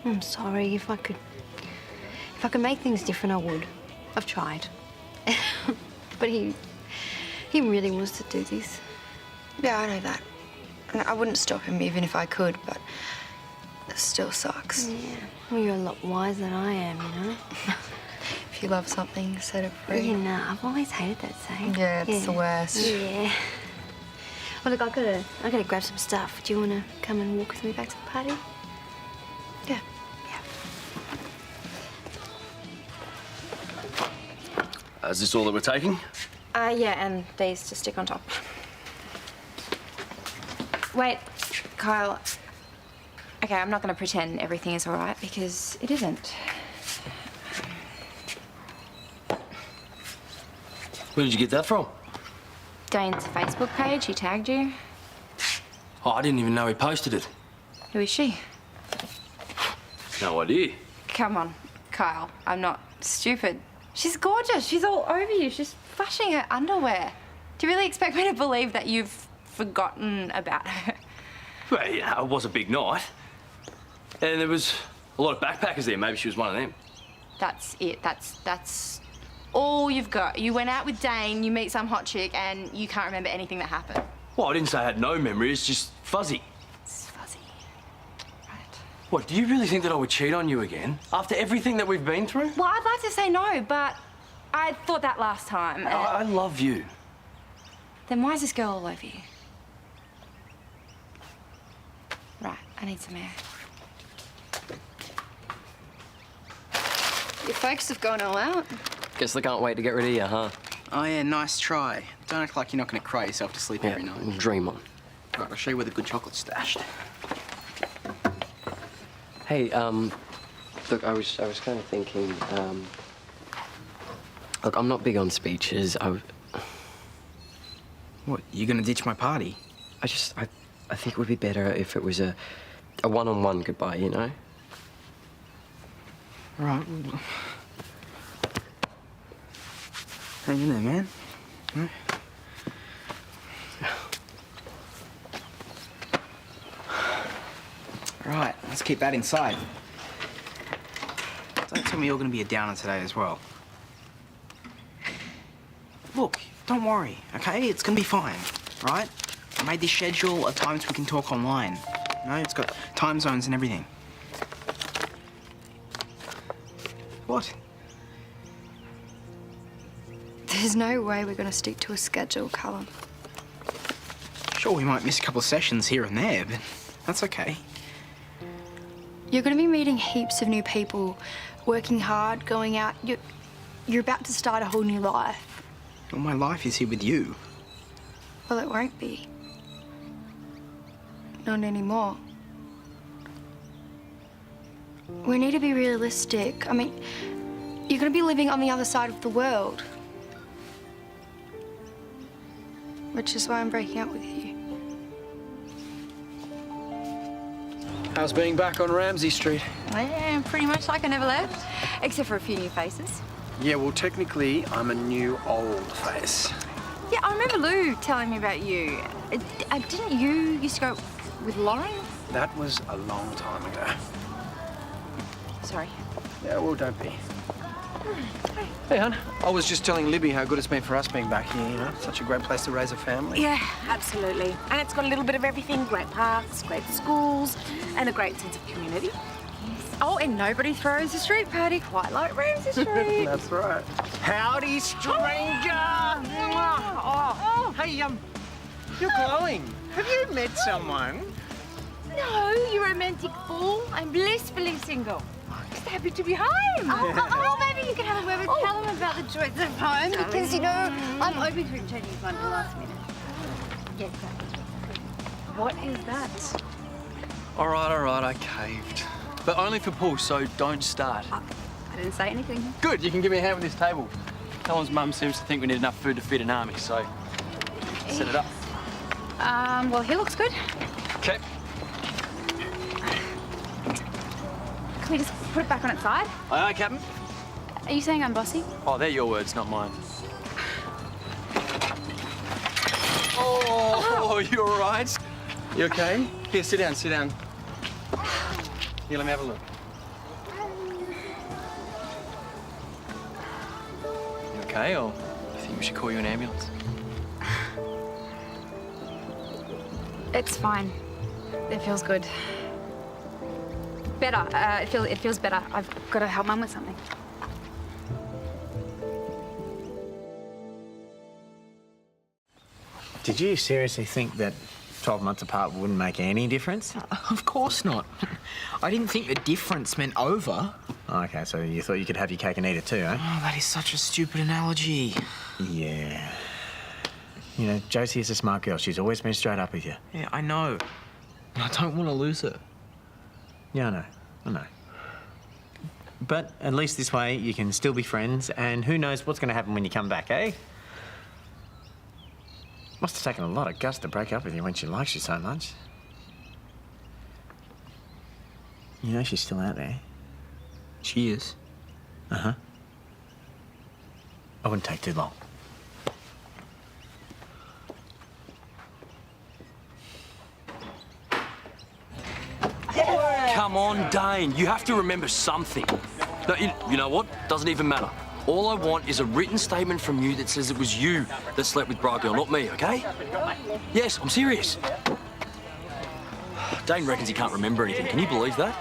I'm sorry. If I could make things different, I would. I've tried. But he really wants to do this. Yeah, I know that. And I wouldn't stop him even if I could, but it still sucks. Yeah. Well, you're a lot wiser than I am, you know? If you love something, set it free. Yeah, nah, I've always hated that saying. Yeah, it's the worst. Yeah. Well, look, I gotta grab some stuff. Do you want to come and walk with me back to the party? Yeah. Is this all that we're taking? Yeah, and these to stick on top. Wait, Kyle. Okay, I'm not going to pretend everything is all right, because it isn't. Where did you get that from? Dane's Facebook page, he tagged you. Oh, I didn't even know he posted it. Who is she? No idea. Come on, Kyle. I'm not stupid. She's gorgeous. She's all over you. She's flashing her underwear. Do you really expect me to believe that you've forgotten about her? Well, yeah, it was a big night. And there was a lot of backpackers there. Maybe she was one of them. That's it. That's all you've got. You went out with Dane, you meet some hot chick, and you can't remember anything that happened. Well, I didn't say I had no memory. It's just fuzzy. It's fuzzy. Right. What, do you really think that I would cheat on you again? After everything that we've been through? Well, I'd like to say no, but I thought that last time. I love you. Then why is this girl all over you? Right, I need some air. Your folks have gone all out. Guess they can't wait to get rid of you, huh? Oh, yeah, nice try. Don't act like you're not going to cry yourself to sleep every night. Dream on. Right, I'll show you where the good chocolate's stashed. Hey, look, I was kind of thinking, look, I'm not big on speeches. What, you going to ditch my party? I think it would be better if it was a one-on-one goodbye, you know? Right. Hang in there, man. Huh? Right, let's keep that inside. Don't tell me you're going to be a downer today as well. Look, don't worry, okay? It's going to be fine, right? I made this schedule of times we can talk online. You know, it's got time zones and everything. What? There's no way we're going to stick to a schedule, Calen. Sure, we might miss a couple of sessions here and there, but that's okay. You're going to be meeting heaps of new people, working hard, going out. You're about to start a whole new life. Well, my life is here with you. Well, it won't be. Not anymore. We need to be realistic. I mean, you're going to be living on the other side of the world. Which is why I'm breaking up with you. How's being back on Ramsay Street? Yeah, pretty much like I never left, except for a few new faces. Yeah, well, technically, I'm a new old face. Yeah, I remember Lou telling me about you. Didn't you used to go with Lauren? That was a long time ago. Sorry. Yeah, well, don't be. Hey, hon. I was just telling Libby how good it's been for us being back here, you know? Such a great place to raise a family. Yeah, absolutely. And it's got a little bit of everything. Great parks, great schools, and a great sense of community. Oh, and nobody throws a street party quite like Ramsay Street. That's right. Howdy, stranger! Oh. Hey, you're glowing. Have you met someone? No, you romantic fool. I'm blissfully single. Just happy to be home. Oh, maybe you can have a word with Calen about the joys of home, because, you know, I'm open to changing his mind at the last minute. Yes, What is that? All right, I caved. But only for Paul, so don't start. I didn't say anything. Good, you can give me a hand with this table. Calen's mum seems to think we need enough food to feed an army, so set it up. Well, he looks good. Okay. Can we just put it back on its side? Aye, aye, Captain. Are you saying I'm bossy? Oh, they're your words, not mine. Oh, you all right? You okay? Here, sit down, sit down. Here, let me have a look. You okay, or do you think we should call you an ambulance? It's fine. It feels good. Better. It feels better. I've got to help Mum with something. Did you seriously think that 12 months apart wouldn't make any difference? Of course not. I didn't think the difference meant over. Okay, so you thought you could have your cake and eat it too, eh? Oh, that is such a stupid analogy. Yeah. You know, Josie is a smart girl. She's always been straight up with you. Yeah, I know. I don't want to lose her. Yeah, I know. But at least this way you can still be friends, and who knows what's going to happen when you come back, eh? Must have taken a lot of guts to break up with you when she likes you so much. You know she's still out there. She is. Uh-huh. I wouldn't take too long. Come on, Dane. You have to remember something. No, you know what? Doesn't even matter. All I want is a written statement from you that says it was you that slept with Bright Girl, not me, okay? Yes, I'm serious. Dane reckons he can't remember anything. Can you believe that?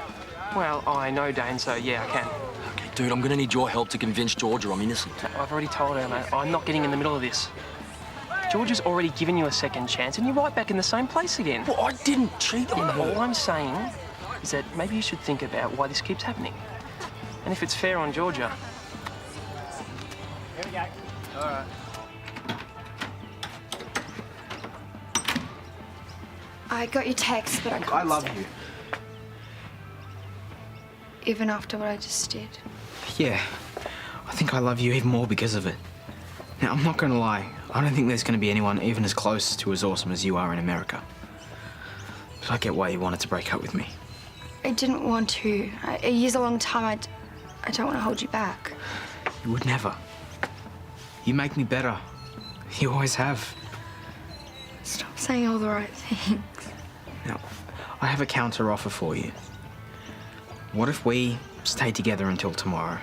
Well, I know Dane, so yeah, I can. Okay, dude, I'm gonna need your help to convince Georgia I'm innocent. I've already told her, mate. I'm not getting in the middle of this. Georgia's already given you a second chance, and you're right back in the same place again. Well, I didn't cheat on her. All I'm saying is that maybe you should think about why this keeps happening. And if it's fair on Georgia. Here we go. All right. I got your text, but I can't I love stay. you. Even after what I just did. Yeah, I think I love you even more because of it. Now, I'm not going to lie. I don't think there's going to be anyone even as close to as awesome as you are in America. But I get why you wanted to break up with me. I didn't want to. A year's a long time. I don't want to hold you back. You would never. You make me better. You always have. Stop saying all the right things. Now, I have a counter offer for you. What if we stay together until tomorrow?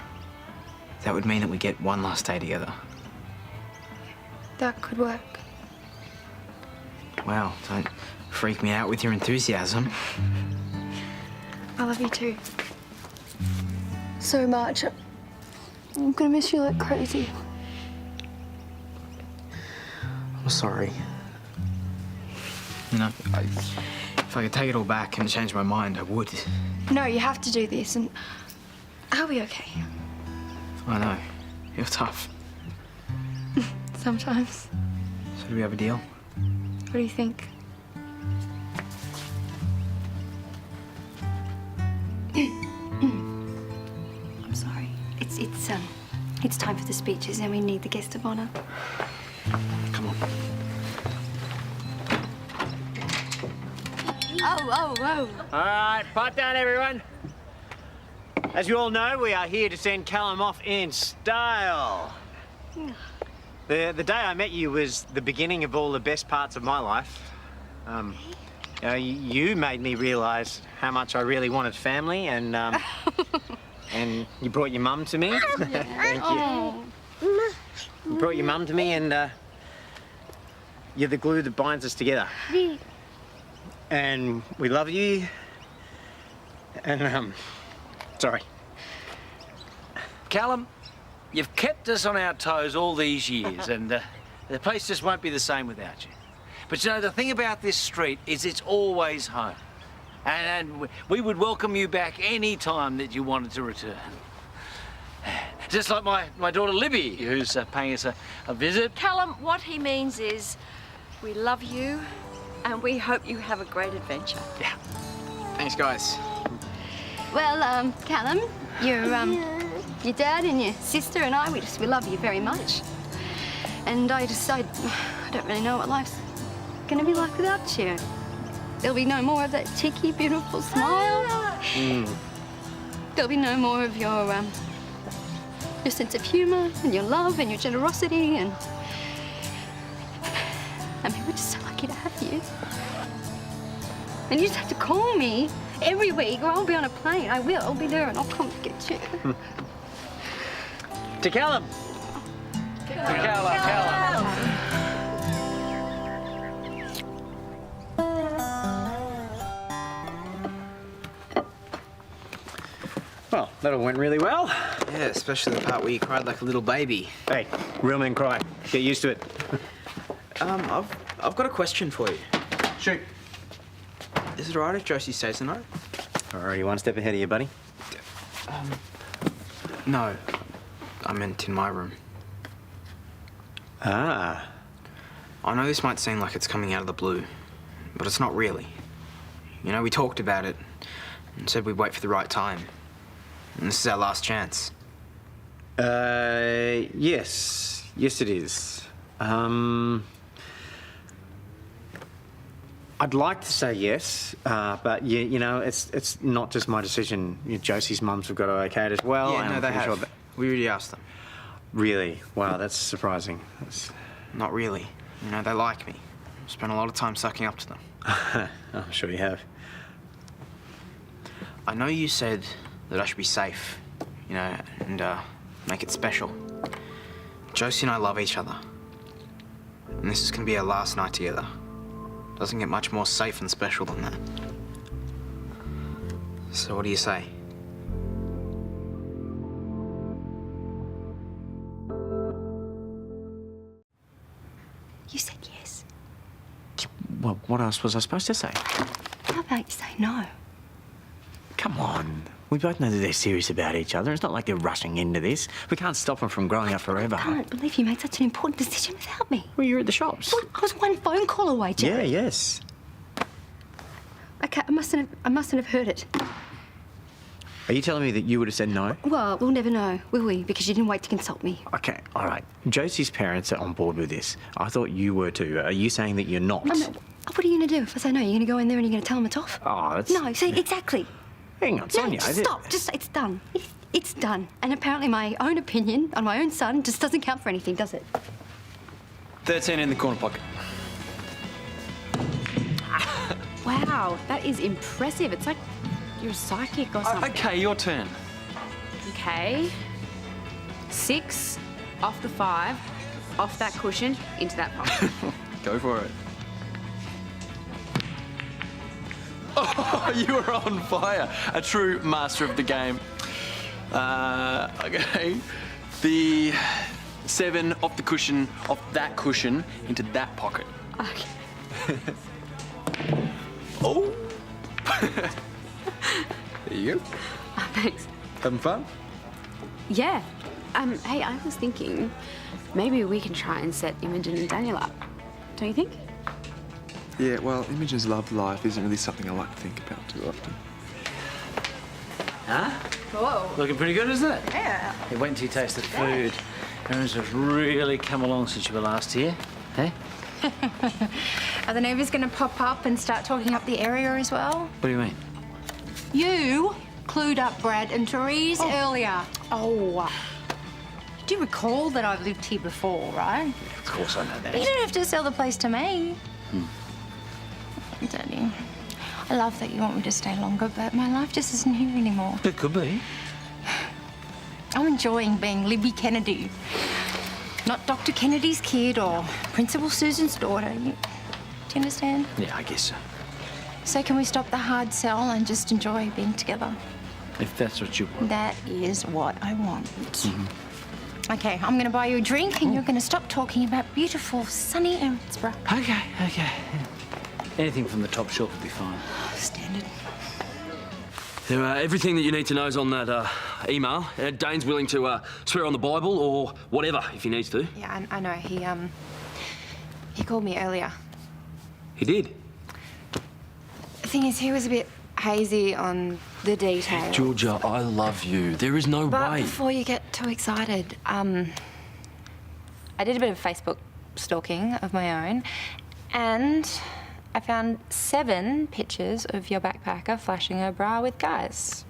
That would mean that we get one last day together. That could work. Wow, don't freak me out with your enthusiasm. I love you too. So much. I'm gonna miss you like crazy. I'm sorry. You know, if I could take it all back and change my mind, I would. No, you have to do this, and I'll be okay. I know. You're tough. Sometimes. So do we have a deal? What do you think? I'm sorry. It's time for the speeches, and we need the guest of honor. Come on. Oh. All right, pipe down, everyone. As you all know, we are here to send Calen off in style. The day I met you was the beginning of all the best parts of my life. You made me realise how much I really wanted family, and and you brought your mum to me. Thank you. You brought your mum to me, and you're the glue that binds us together. And we love you. And sorry. Callum, you've kept us on our toes all these years, and the place just won't be the same without you. But you know, the thing about this street is it's always home. And we would welcome you back any time that you wanted to return. Just like my daughter Libby, who's paying us a visit. Callum, what he means is we love you and we hope you have a great adventure. Yeah. Thanks, guys. Well, Callum, your dad and your sister and I, we love you very much. And I don't really know what life's gonna be like without you. There'll be no more of that cheeky, beautiful smile. There'll be no more of your sense of humour and your love and your generosity, and I mean, we're just so lucky to have you. And you just have to call me every week, or I'll be on a plane. I will. I'll be there, and I'll come to get you. To Callum. Callum. Well, that all went really well. Yeah, especially the part where you cried like a little baby. Hey, real men cry. Get used to it. I've got a question for you. Shoot. Is it all right if Josie stays the night? Already one step ahead of you, buddy. No. I meant in my room. Ah. I know this might seem like it's coming out of the blue, but it's not really. You know, we talked about it and said we'd wait for the right time. And this is our last chance. Yes. Yes, it is. I'd like to say yes, but you know, it's not just my decision. Josie's mums have got to okay it as well. Yeah, no, they have. Sure we already asked them. Really? Wow, that's surprising. Not really. You know, they like me. I've spent a lot of time sucking up to them. I'm sure you have. I know you said that I should be safe, you know, and make it special. Josie and I love each other. And this is going to be our last night together. Doesn't get much more safe and special than that. So what do you say? You said yes. Well, what else was I supposed to say? How about you say no? Come on. We both know that they're serious about each other. It's not like they're rushing into this. We can't stop them from growing up forever. I can't believe you made such an important decision without me. Well, you're at the shops. Well, I was one phone call away, Jerry. Yeah, yes. Okay, I mustn't have heard it. Are you telling me that you would have said no? Well, we'll never know, will we? Because you didn't wait to consult me. Okay, all right. Josie's parents are on board with this. I thought you were too. Are you saying that you're not? I'm not. What are you going to do if I say no? You're going to go in there and you're going to tell them it's off? Oh, that's... No, see, exactly. Hang on, Sonya. No, just stop. Just, it's done. It's done. And apparently my own opinion on my own son just doesn't count for anything, does it? 13 in the corner pocket. Wow, that is impressive. It's like you're psychic or something. Okay, your turn. Okay. 6 off the 5, off that cushion, into that pocket. Go for it. Oh, you are on fire. A true master of the game. Okay. The 7 off the cushion, off that cushion, into that pocket. Okay. Oh. There you go. Thanks. Having fun? Yeah. Hey, I was thinking maybe we can try and set Imogen and Daniel up. Don't you think? Yeah, well, Imogen's love life isn't really something I like to think about too often. Huh? Whoa. Looking pretty good, isn't it? Yeah. Hey, wait until you taste the food. Erin's has really come along since you were last here. Hey? Are the neighbours going to pop up and start talking up the area as well? What do you mean? You clued up Brad and Therese earlier. Oh. Do you recall that I've lived here before, right? Of course I know that. You don't have to sell the place to me. Daddy. I love that you want me to stay longer, but my life just isn't here anymore. It could be. I'm enjoying being Libby Kennedy. Not Dr. Kennedy's kid or Principal Susan's daughter. Do you understand? Yeah, I guess so. So can we stop the hard sell and just enjoy being together? If that's what you want. That is what I want. Okay, I'm going to buy you a drink and you're going to stop talking about beautiful, sunny Erinsborough. Okay. Anything from the top shelf would be fine. Standard. So, everything that you need to know is on that email. Dane's willing to swear on the Bible or whatever if he needs to. Yeah, I know. He called me earlier. He did? The thing is, he was a bit hazy on the details. Georgia, I love you. There is no But way. before you get too excited, I did a bit of Facebook stalking of my own, and I found 7 pictures of your backpacker flashing her bra with guys.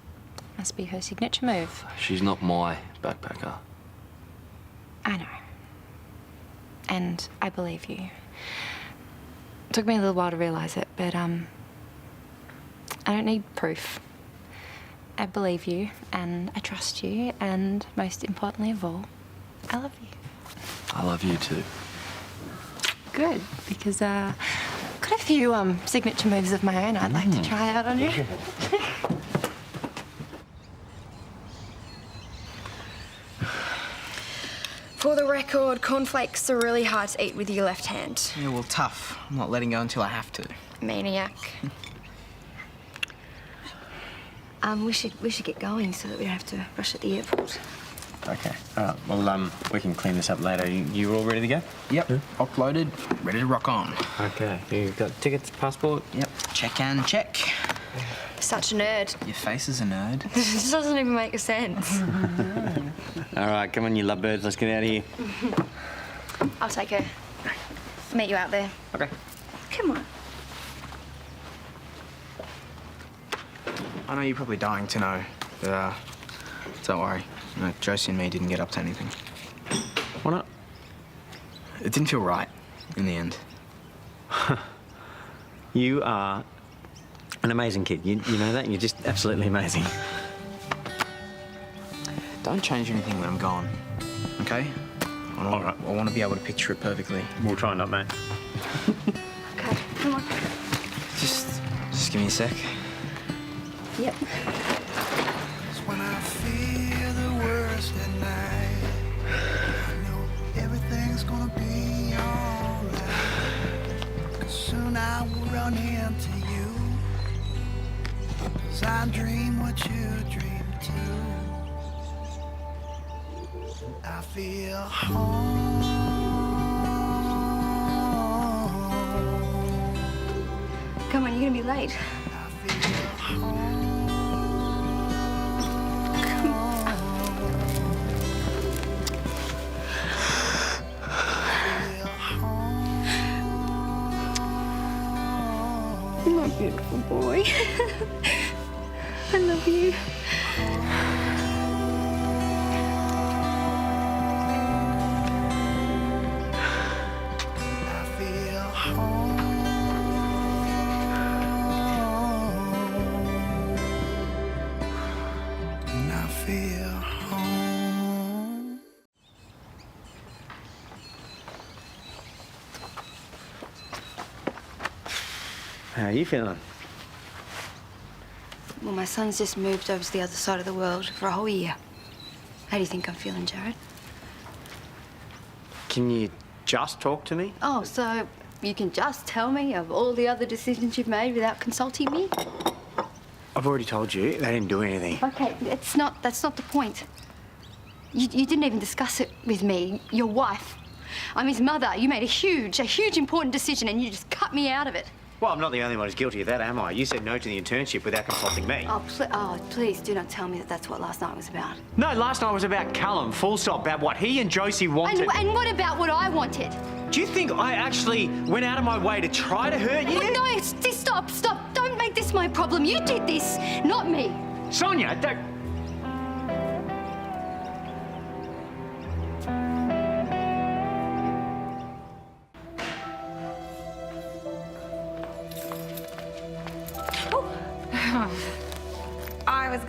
Must be her signature move. She's not my backpacker. I know. And I believe you. It took me a little while to realise it, but I don't need proof. I believe you, and I trust you, and most importantly of all, I love you. I love you too. Good, because I've got a few signature moves of my own I'd like to try out on you. For the record, cornflakes are really hard to eat with your left hand. Yeah, well, tough. I'm not letting go until I have to. Maniac. We should get going so that we don't have to rush at the airport. Okay. All right. Well, we can clean this up later. You all ready to go? Yep. Uploaded, ready to rock on. Okay. You got tickets, passport? Yep. Check and check. Such a nerd. Your face is a nerd. This doesn't even make sense. All right, come on, you lovebirds. Let's get out of here. I'll take her. Meet you out there. Okay. Come on. I know you're probably dying to know, but don't worry. No, Josie and me didn't get up to anything. Why not? It didn't feel right in the end. You are an amazing kid. You know that? You're just absolutely amazing. Don't change anything when I'm gone, okay? All right. I want to be able to picture it perfectly. We'll try not, mate. Okay, come on. Just give me a sec. Yep. When I feel the worst at night, I know everything's gonna be alright. 'Cause soon I will run into you. 'Cause I dream what you dream too. I feel home. Come on, you're gonna be late. I feel home. You're my beautiful boy. I love you. I feel home. And I feel home. How are you feeling? Well, my son's just moved over to the other side of the world for a whole year. How do you think I'm feeling, Jared? Can you just talk to me? Oh, so you can just tell me of all the other decisions you've made without consulting me? I've already told you. They didn't do anything. Okay, that's not the point. You didn't even discuss it with me, your wife. I'm his mother. You made a huge important decision and you just cut me out of it. Well, I'm not the only one who's guilty of that, am I? You said no to the internship without consulting me. Oh, please do not tell me that that's what last night was about. No, last night was about Calen, full stop, about what he and Josie wanted. And what about what I wanted? Do you think I actually went out of my way to try to hurt you? No, stop. Don't make this my problem. You did this, not me. Sonya, don't...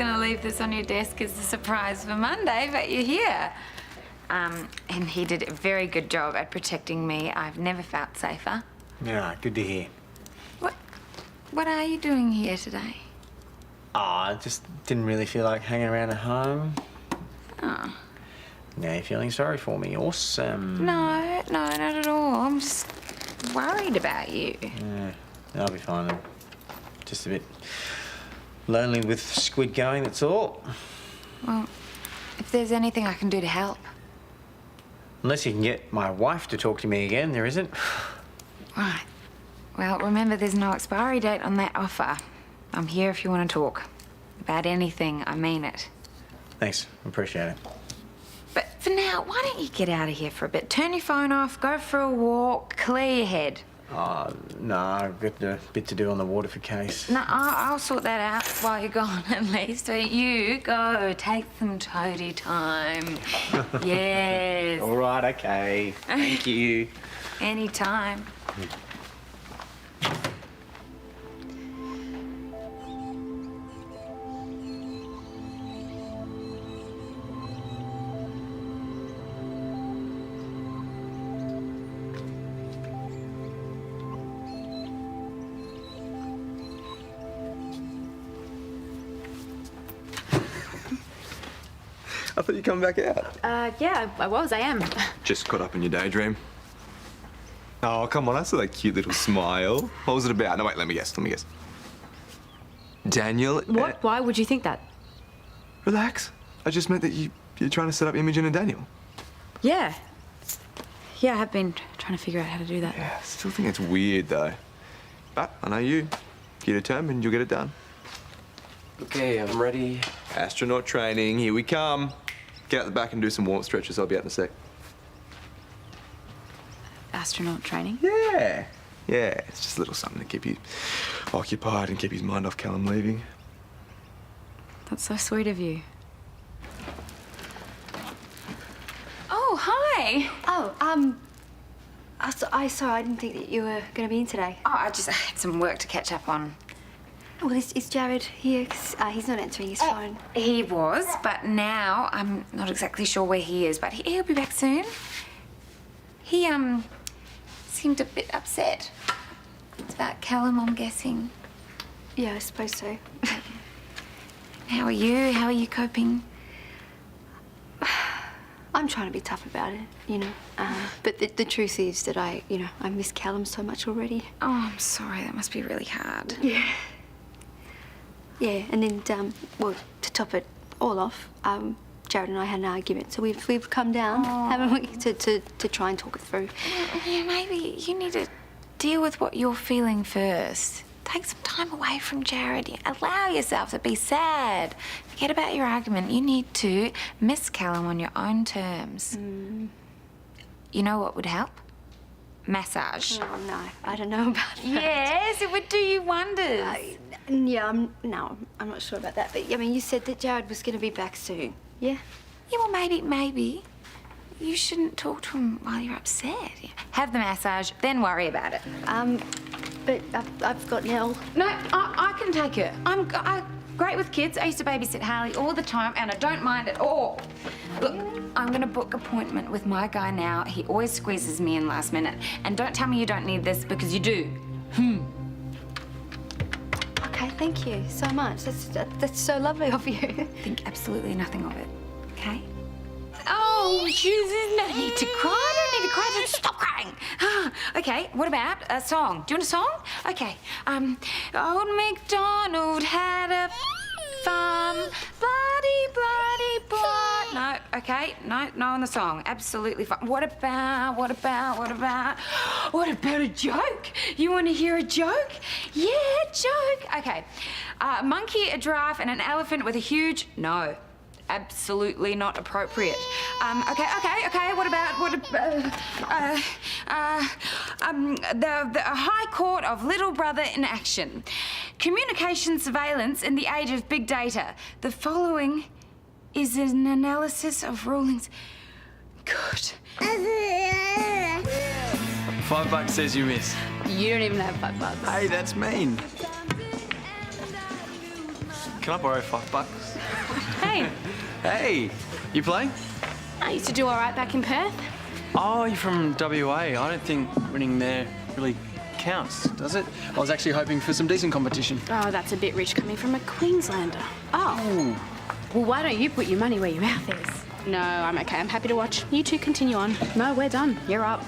going to leave this on your desk as a surprise for Monday, but you're here. And he did a very good job at protecting me. I've never felt safer. Yeah, good to hear. What are you doing here today? I just didn't really feel like hanging around at home. Oh. Now you're feeling sorry for me. Awesome. No, not at all. I'm just worried about you. Yeah, I'll be fine then. Just a bit lonely with Squid going, that's all. Well, if there's anything I can do to help. Unless you can get my wife to talk to me again, there isn't. Right. Well, remember, there's no expiry date on that offer. I'm here if you want to talk. About anything, I mean it. Thanks, appreciate it. But for now, why don't you get out of here for a bit? Turn your phone off, go for a walk, clear your head. No, I've got a bit to do on the Waterford case. No, I'll sort that out while you're gone, at least. So you go, take some toady time. Yes. All right, okay. Thank you. Anytime. I thought you'd come back out. Yeah, I am. Just caught up in your daydream. Oh, come on, I saw that cute little smile. What was it about? No, wait, let me guess. Daniel... What? Why would you think that? Relax. I just meant that you're trying to set up Imogen and Daniel. Yeah. Yeah, I have been trying to figure out how to do that. Yeah, I still think it's weird, though. But I know you. You're determined, you'll get it done. Okay, I'm ready. Astronaut training, here we come. Get out the back and do some warm stretches. I'll be out in a sec. Astronaut training? Yeah. Yeah, it's just a little something to keep you occupied and keep his mind off Calen leaving. That's so sweet of you. Oh, hi. Oh, sorry, I didn't think that you were going to be in today. Oh, I had some work to catch up on. Well, is Jared here? 'Cause he's not answering his phone. He was, but now I'm not exactly sure where he is, but he'll be back soon. He, seemed a bit upset. It's about Calen, I'm guessing. Yeah, I suppose so. How are you? How are you coping? I'm trying to be tough about it, you know. But the truth is that I miss Calen so much already. Oh, I'm sorry. That must be really hard. Yeah. Yeah, and then, well, to top it all off, Jared and I had an argument, so we've come down, haven't we, to try and talk it through. Yeah, maybe you need to deal with what you're feeling first. Take some time away from Jared. Allow yourself to be sad. Forget about your argument. You need to miss Calen on your own terms. You know what would help? Massage. Oh, no, I don't know about that. Yes, it would do you wonders. Yeah, I'm not sure about that. But, I mean, you said that Jared was going to be back soon. Yeah? Yeah, well, maybe. You shouldn't talk to him while you're upset. Have the massage, then worry about it. But I've got Nell. No, I can take her. I'm great with kids. I used to babysit Harley all the time, and I don't mind at all. Look, I'm going to book an appointment with my guy now. He always squeezes me in last minute. And don't tell me you don't need this, because you do. Okay, thank you so much. That's so lovely of you. Think absolutely nothing of it, okay? Oh, there's no need to cry. Don't need to cry. Just stop crying. Okay, what about a song? Do you want a song? Okay. Old MacDonald had a farm, bloody boy. No, okay, no on the song. Absolutely fine. What about a joke? You want to hear a joke? Yeah, joke. Okay. A monkey, a giraffe, and an elephant with a huge... No. Absolutely not appropriate. Okay. What about the High Court of Little Brother in action? Communication surveillance in the age of big data. The following is an analysis of rulings. Good. $5 says you miss. You don't even have $5. Hey, that's Meyne. Can I borrow $5? Hey, Hey, you playing? I used to do all right back in Perth. Oh, you're from WA. I don't think winning there really counts, does it? I was actually hoping for some decent competition. Oh, that's a bit rich coming from a Queenslander. Oh. Well, why don't you put your money where your mouth is? No, I'm okay. I'm happy to watch. You two continue on. No, we're done. You're up.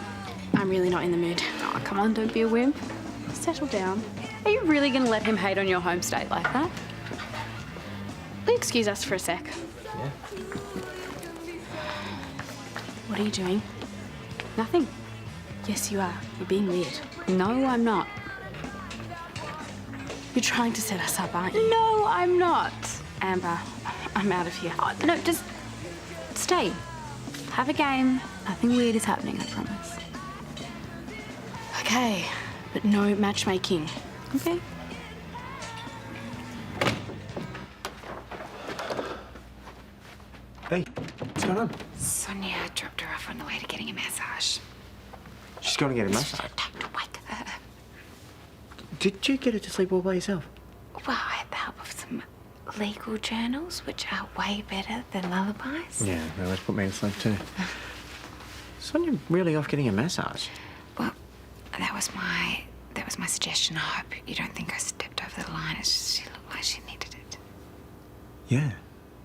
I'm really not in the mood. Oh, come on, don't be a wimp. Settle down. Are you really going to let him hate on your home state like that? Will you excuse us for a sec? Yeah. What are you doing? Nothing. Yes, you are. You're being weird. No, I'm not. You're trying to set us up, aren't you? No, I'm not. Amber, I'm out of here. Oh, no, just stay. Have a game. Nothing weird is happening, I promise. Okay, but no matchmaking. Okay? Hey, what's going on? Sonya dropped her off on the way to getting a massage. She's going to get a massage. Don't wake her. Did you get her to sleep all by yourself? Well, I had the help of some legal journals, which are way better than lullabies. Yeah, well, let's put me to sleep too. Sonya really off getting a massage? Well, that was my suggestion. I hope you don't think I stepped over the line. It's just she looked like she needed it. Yeah.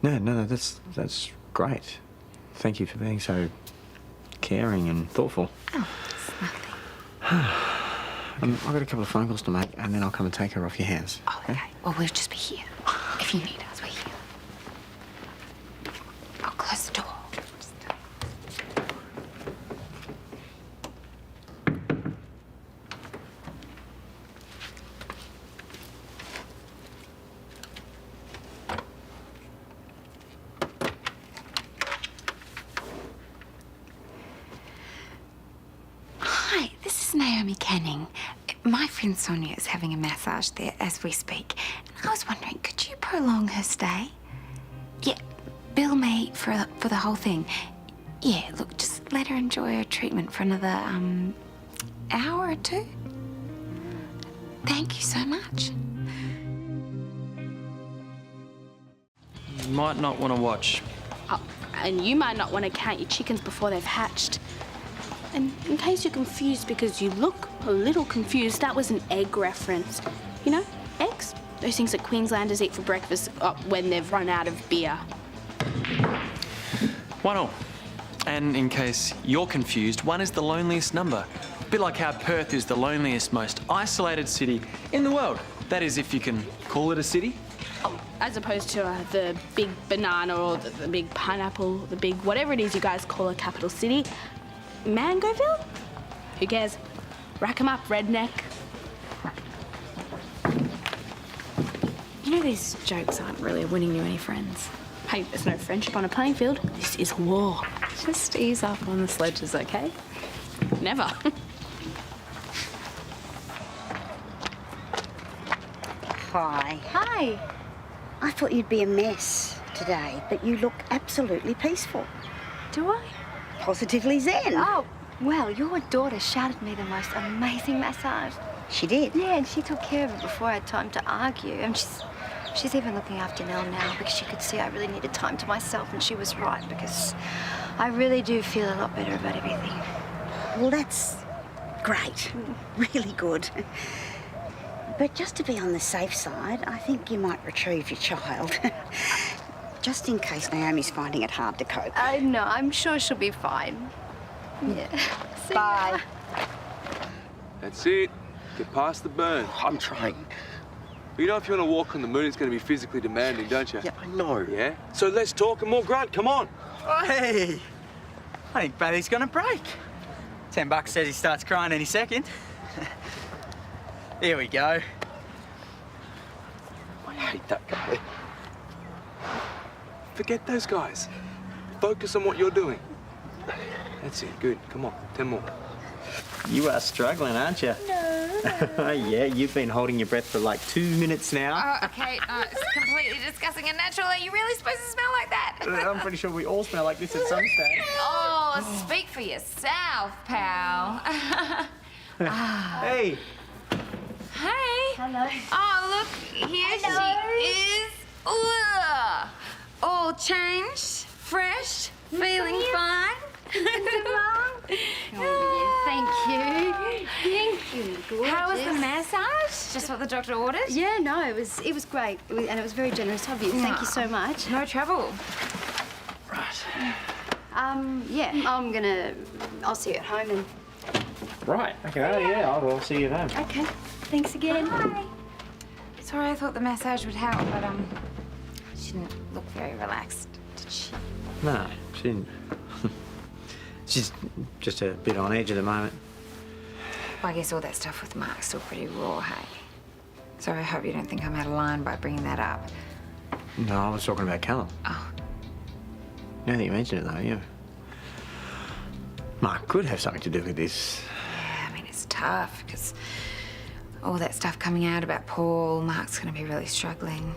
No, that's great. Thank you for being so caring and thoughtful. Oh, it's nothing. I've got a couple of phone calls to make, and then I'll come and take her off your hands. Oh, okay. Well, we'll just be here. If you need us, we're here. I'll close the door. Hi, this is Naomi Canning. My friend Sonya is having a massage there as we speak. And I was wondering, could you prolong her stay? Yeah, bill me for the whole thing. Yeah, look, just let her enjoy her treatment for another, hour or two. Thank you so much. You might not want to watch. Oh, and you might not want to count your chickens before they've hatched. And in case you're confused because you look a little confused, that was an egg reference. You know, eggs? Those things that Queenslanders eat for breakfast when they've run out of beer. 1-1. And in case you're confused, 1 is the loneliest number. A bit like how Perth is the loneliest, most isolated city in the world. That is, if you can call it a city. Oh, as opposed to the big banana or the big pineapple, the big whatever it is you guys call a capital city. Mangoville? Who cares? Rack 'em up, redneck. You know, these jokes aren't really winning you any friends. Hey, there's no friendship on a playing field. This is war. Just ease up on the sledges, okay? Never. Hi. Hi. I thought you'd be a mess today, but you look absolutely peaceful. Do I? Positively zen. Oh, well, your daughter shouted me the most amazing massage. She did? Yeah, and she took care of it before I had time to argue. And she's even looking after Nell now because she could see I really needed time to myself, and she was right because I really do feel a lot better about everything. Well, that's great. Really good. But just to be on the safe side, I think you might retrieve your child. Just in case Naomi's finding it hard to cope. No, I'm sure she'll be fine. Yeah. See Bye. That's it. Get past the burn. I'm trying. Well, you know, if you want to walk on the moon, it's going to be physically demanding, don't you? Yeah, I know. Yeah? So let's talk and more grunt. Come on. Hey! I think Baddy's gonna break. $10 says he starts crying any second. Here we go. I hate that guy. Forget those guys. Focus on what you're doing. That's it. Good. Come on. 10 more. You are struggling, aren't you? No. Yeah, you've been holding your breath for like 2 minutes now. Oh, okay. It's completely disgusting and natural. Are you really supposed to smell like that? I'm pretty sure we all smell like this at some stage. Oh, speak for yourself, pal. Hey. Hey. Hello. Oh, look, here she is. Ugh. All changed, fresh, feeling fine. Thank you. Thank you. Gorgeous. How was the massage? Just what the doctor ordered? Yeah, no, it was great. And it was very generous of you. Thank you so much. No trouble. Right. Yeah, I'll see you at home and... Right, okay, yeah, I'll see you then. Okay, thanks again. Bye. Sorry, I thought the massage would help, but she didn't look very relaxed, did she? No, she didn't. She's just a bit on edge at the moment. Well, I guess all that stuff with Mark's still pretty raw, hey? So I hope you don't think I'm out of line by bringing that up. No, I was talking about Calen. Oh. Now that you mention it, though, yeah. Mark could have something to do with this. Yeah, I mean, it's tough, because all that stuff coming out about Paul, Mark's going to be really struggling.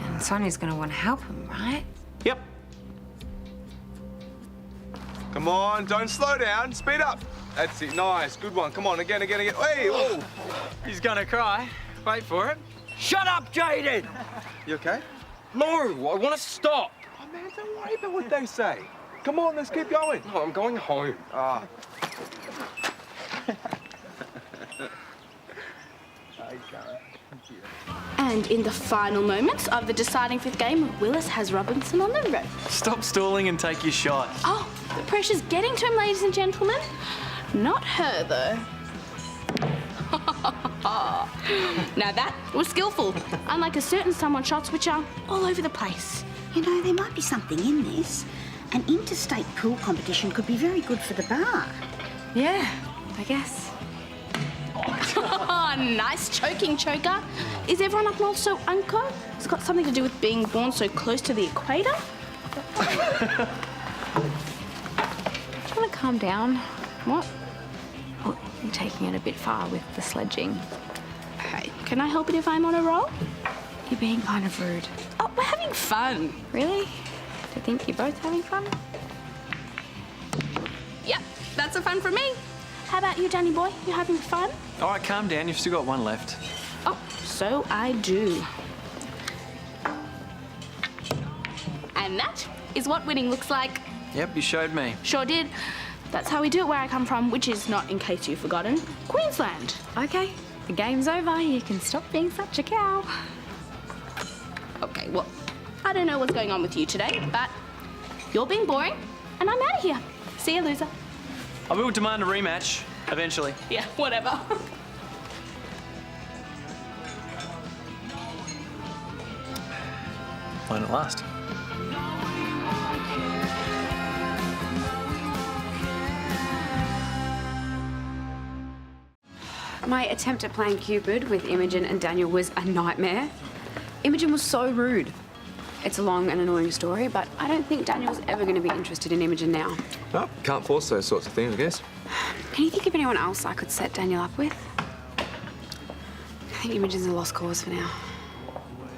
And Sonia's going to want to help him, right? Yep. Come on, don't slow down. Speed up. That's it. Nice. Good one. Come on, again. Hey, whoa. He's gonna cry. Wait for it. Shut up, Jaden! You okay? No, I want to stop. Oh, man, don't worry about what they say. Come on, let's keep going. No, I'm going home. Ah. And in the final moments of the deciding fifth game, Willis has Robinson on the rope. Stop stalling and take your shot. Oh, the pressure's getting to him, ladies and gentlemen. Not her, though. Now that was skillful, unlike a certain someone shots which are all over the place. You know, there might be something in this. An interstate pool competition could be very good for the bar. Yeah, I guess. Nice choking choker. Is everyone up north so unco? It's got something to do with being born so close to the equator? Do you want to calm down? What? Oh, you're taking it a bit far with the sledging. Hey, can I help it if I'm on a roll? You're being kind of rude. Oh, we're having fun. Really? Do you think you're both having fun? Yep, that's a fun for me. How about you, Danny boy? You having fun? All right, calm down. You've still got one left. Oh, so I do. And that is what winning looks like. Yep, you showed me. Sure did. That's how we do it where I come from, which is not, in case you've forgotten, Queensland. Okay, the game's over. You can stop being such a cow. Okay, well, I don't know what's going on with you today, but you're being boring, and I'm out of here. See you, loser. I will demand a rematch, eventually. Yeah, whatever. Won't it last? My attempt at playing Cupid with Imogen and Daniel was a nightmare. Imogen was so rude. It's a long and annoying story, but I don't think Daniel's ever going to be interested in Imogen now. No, can't force those sorts of things, I guess. Can you think of anyone else I could set Daniel up with? I think Imogen's a lost cause for now.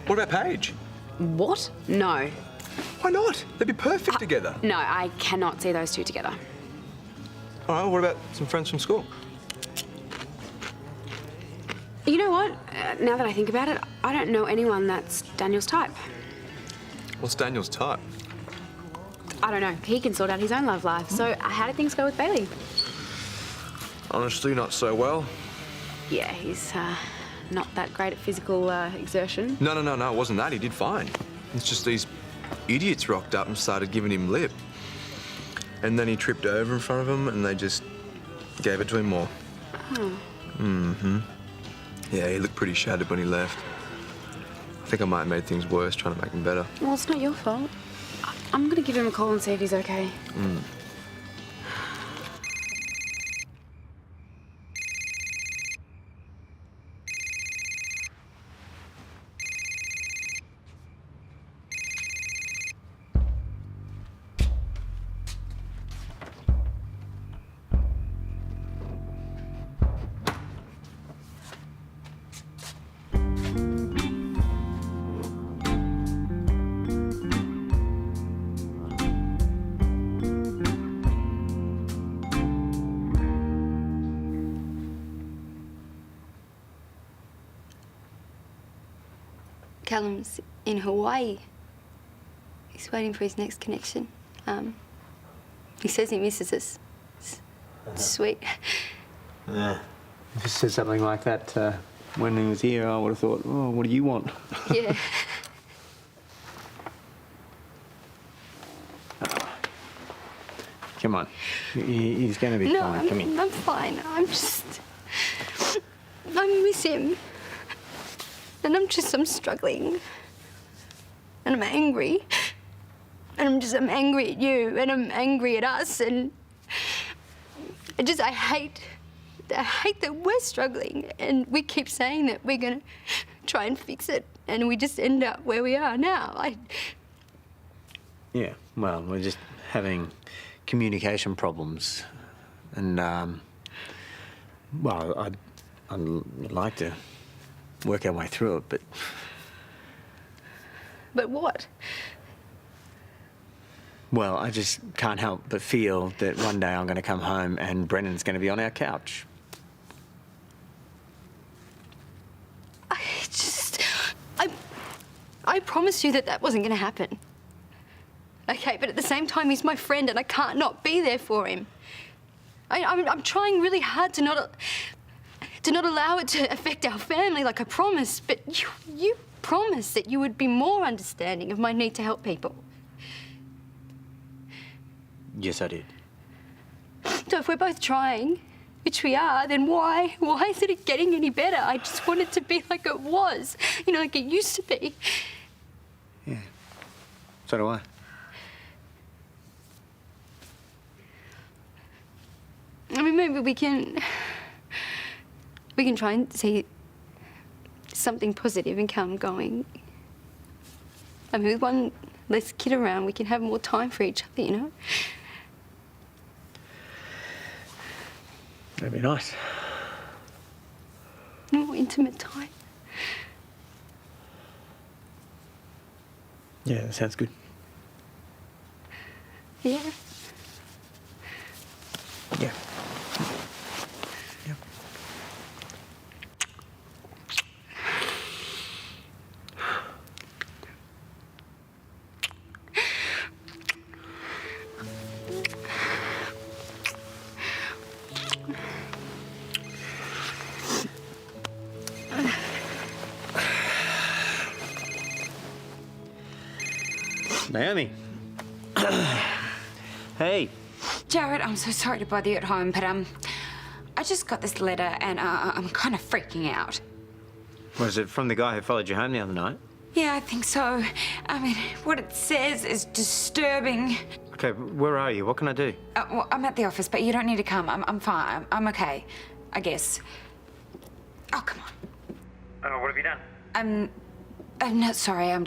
What about Paige? What? No. Why not? They'd be perfect together. No, I cannot see those two together. All right, what about some friends from school? You know what? Now that I think about it, I don't know anyone that's Daniel's type. What's Daniel's type? I don't know. He can sort out his own love life. So how did things go with Bailey? Honestly, not so well. Yeah, he's not that great at physical exertion. No, it wasn't that. He did fine. It's just these idiots rocked up and started giving him lip. And then he tripped over in front of them and they just gave it to him more. Oh. Mm-hmm. Yeah, he looked pretty shattered when he left. I think I might have made things worse trying to make him better. Well, it's not your fault. I'm gonna give him a call and see if he's okay. Mm. Callum's in Hawaii. He's waiting for his next connection. He says he misses us. It's sweet. Yeah. If he said something like that when he was here, I would have thought, oh, what do you want? Yeah. Come on. He's going to be fine. Come in. I'm fine. I miss him. And I'm struggling. And I'm angry. And I'm angry at you, and I'm angry at us, and I hate that we're struggling, and we keep saying that we're gonna try and fix it, and we just end up where we are now. Yeah, well, we're just having communication problems, and, well, I'd like to work our way through it, but... But what? Well, I just can't help but feel that one day I'm going to come home and Brennan's going to be on our couch. I promised you that wasn't going to happen. Okay, but at the same time, he's my friend and I can't not be there for him. I'm trying really hard to not allow it to affect our family like I promised, but you promised that you would be more understanding of my need to help people. Yes, I did. So if we're both trying, which we are, then why isn't it getting any better? I just want it to be like it was, you know, like it used to be. Yeah, so do I. I mean, maybe we can try and see something positive and come going. I mean, with one less kid around, we can have more time for each other, you know? That'd be nice. More intimate time. Yeah, that sounds good. Yeah. Yeah. Yeah. Naomi. Hey. Jared, I'm so sorry to bother you at home, but I just got this letter and I'm kind of freaking out. Was it from the guy who followed you home the other night? Yeah, I think so. I mean, what it says is disturbing. Okay, where are you? What can I do? Well, I'm at the office, but you don't need to come. I'm fine. I'm okay, I guess. Oh, come on. What have you done? I'm not sorry. I'm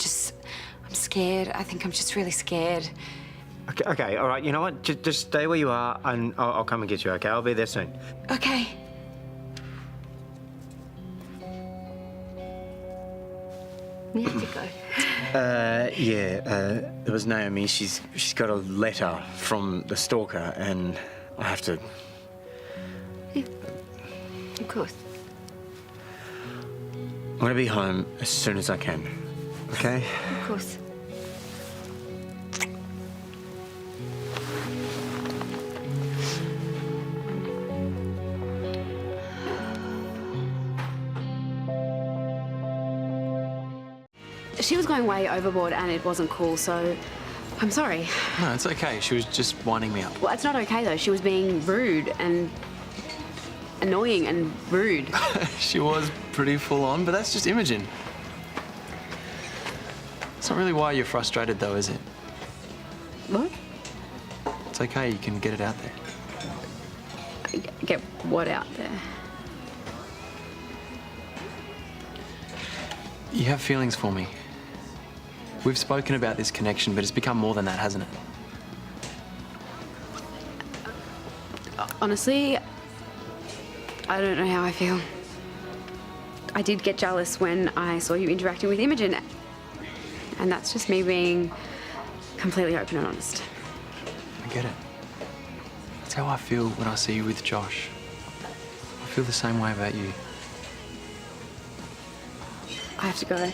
scared. I think I'm just really scared. Okay, all right. You know what? Just stay where you are, and I'll come and get you. Okay, I'll be there soon. Okay. We have to go. There was Naomi. She's got a letter from the stalker, and I have to. Yeah. Of course. I'm gonna be home as soon as I can. Okay? Of course. She was going way overboard and it wasn't cool, so I'm sorry. No, it's okay. She was just winding me up. Well, it's not okay, though. She was being rude and annoying and rude. She was pretty full on, but that's just Imogen. It's not really why you're frustrated, though, is it? What? It's okay. You can get it out there. Get what out there? You have feelings for me. We've spoken about this connection, but it's become more than that, hasn't it? Honestly, I don't know how I feel. I did get jealous when I saw you interacting with Imogen. And that's just me being completely open and honest. I get it. That's how I feel when I see you with Josh. I feel the same way about you. I have to go.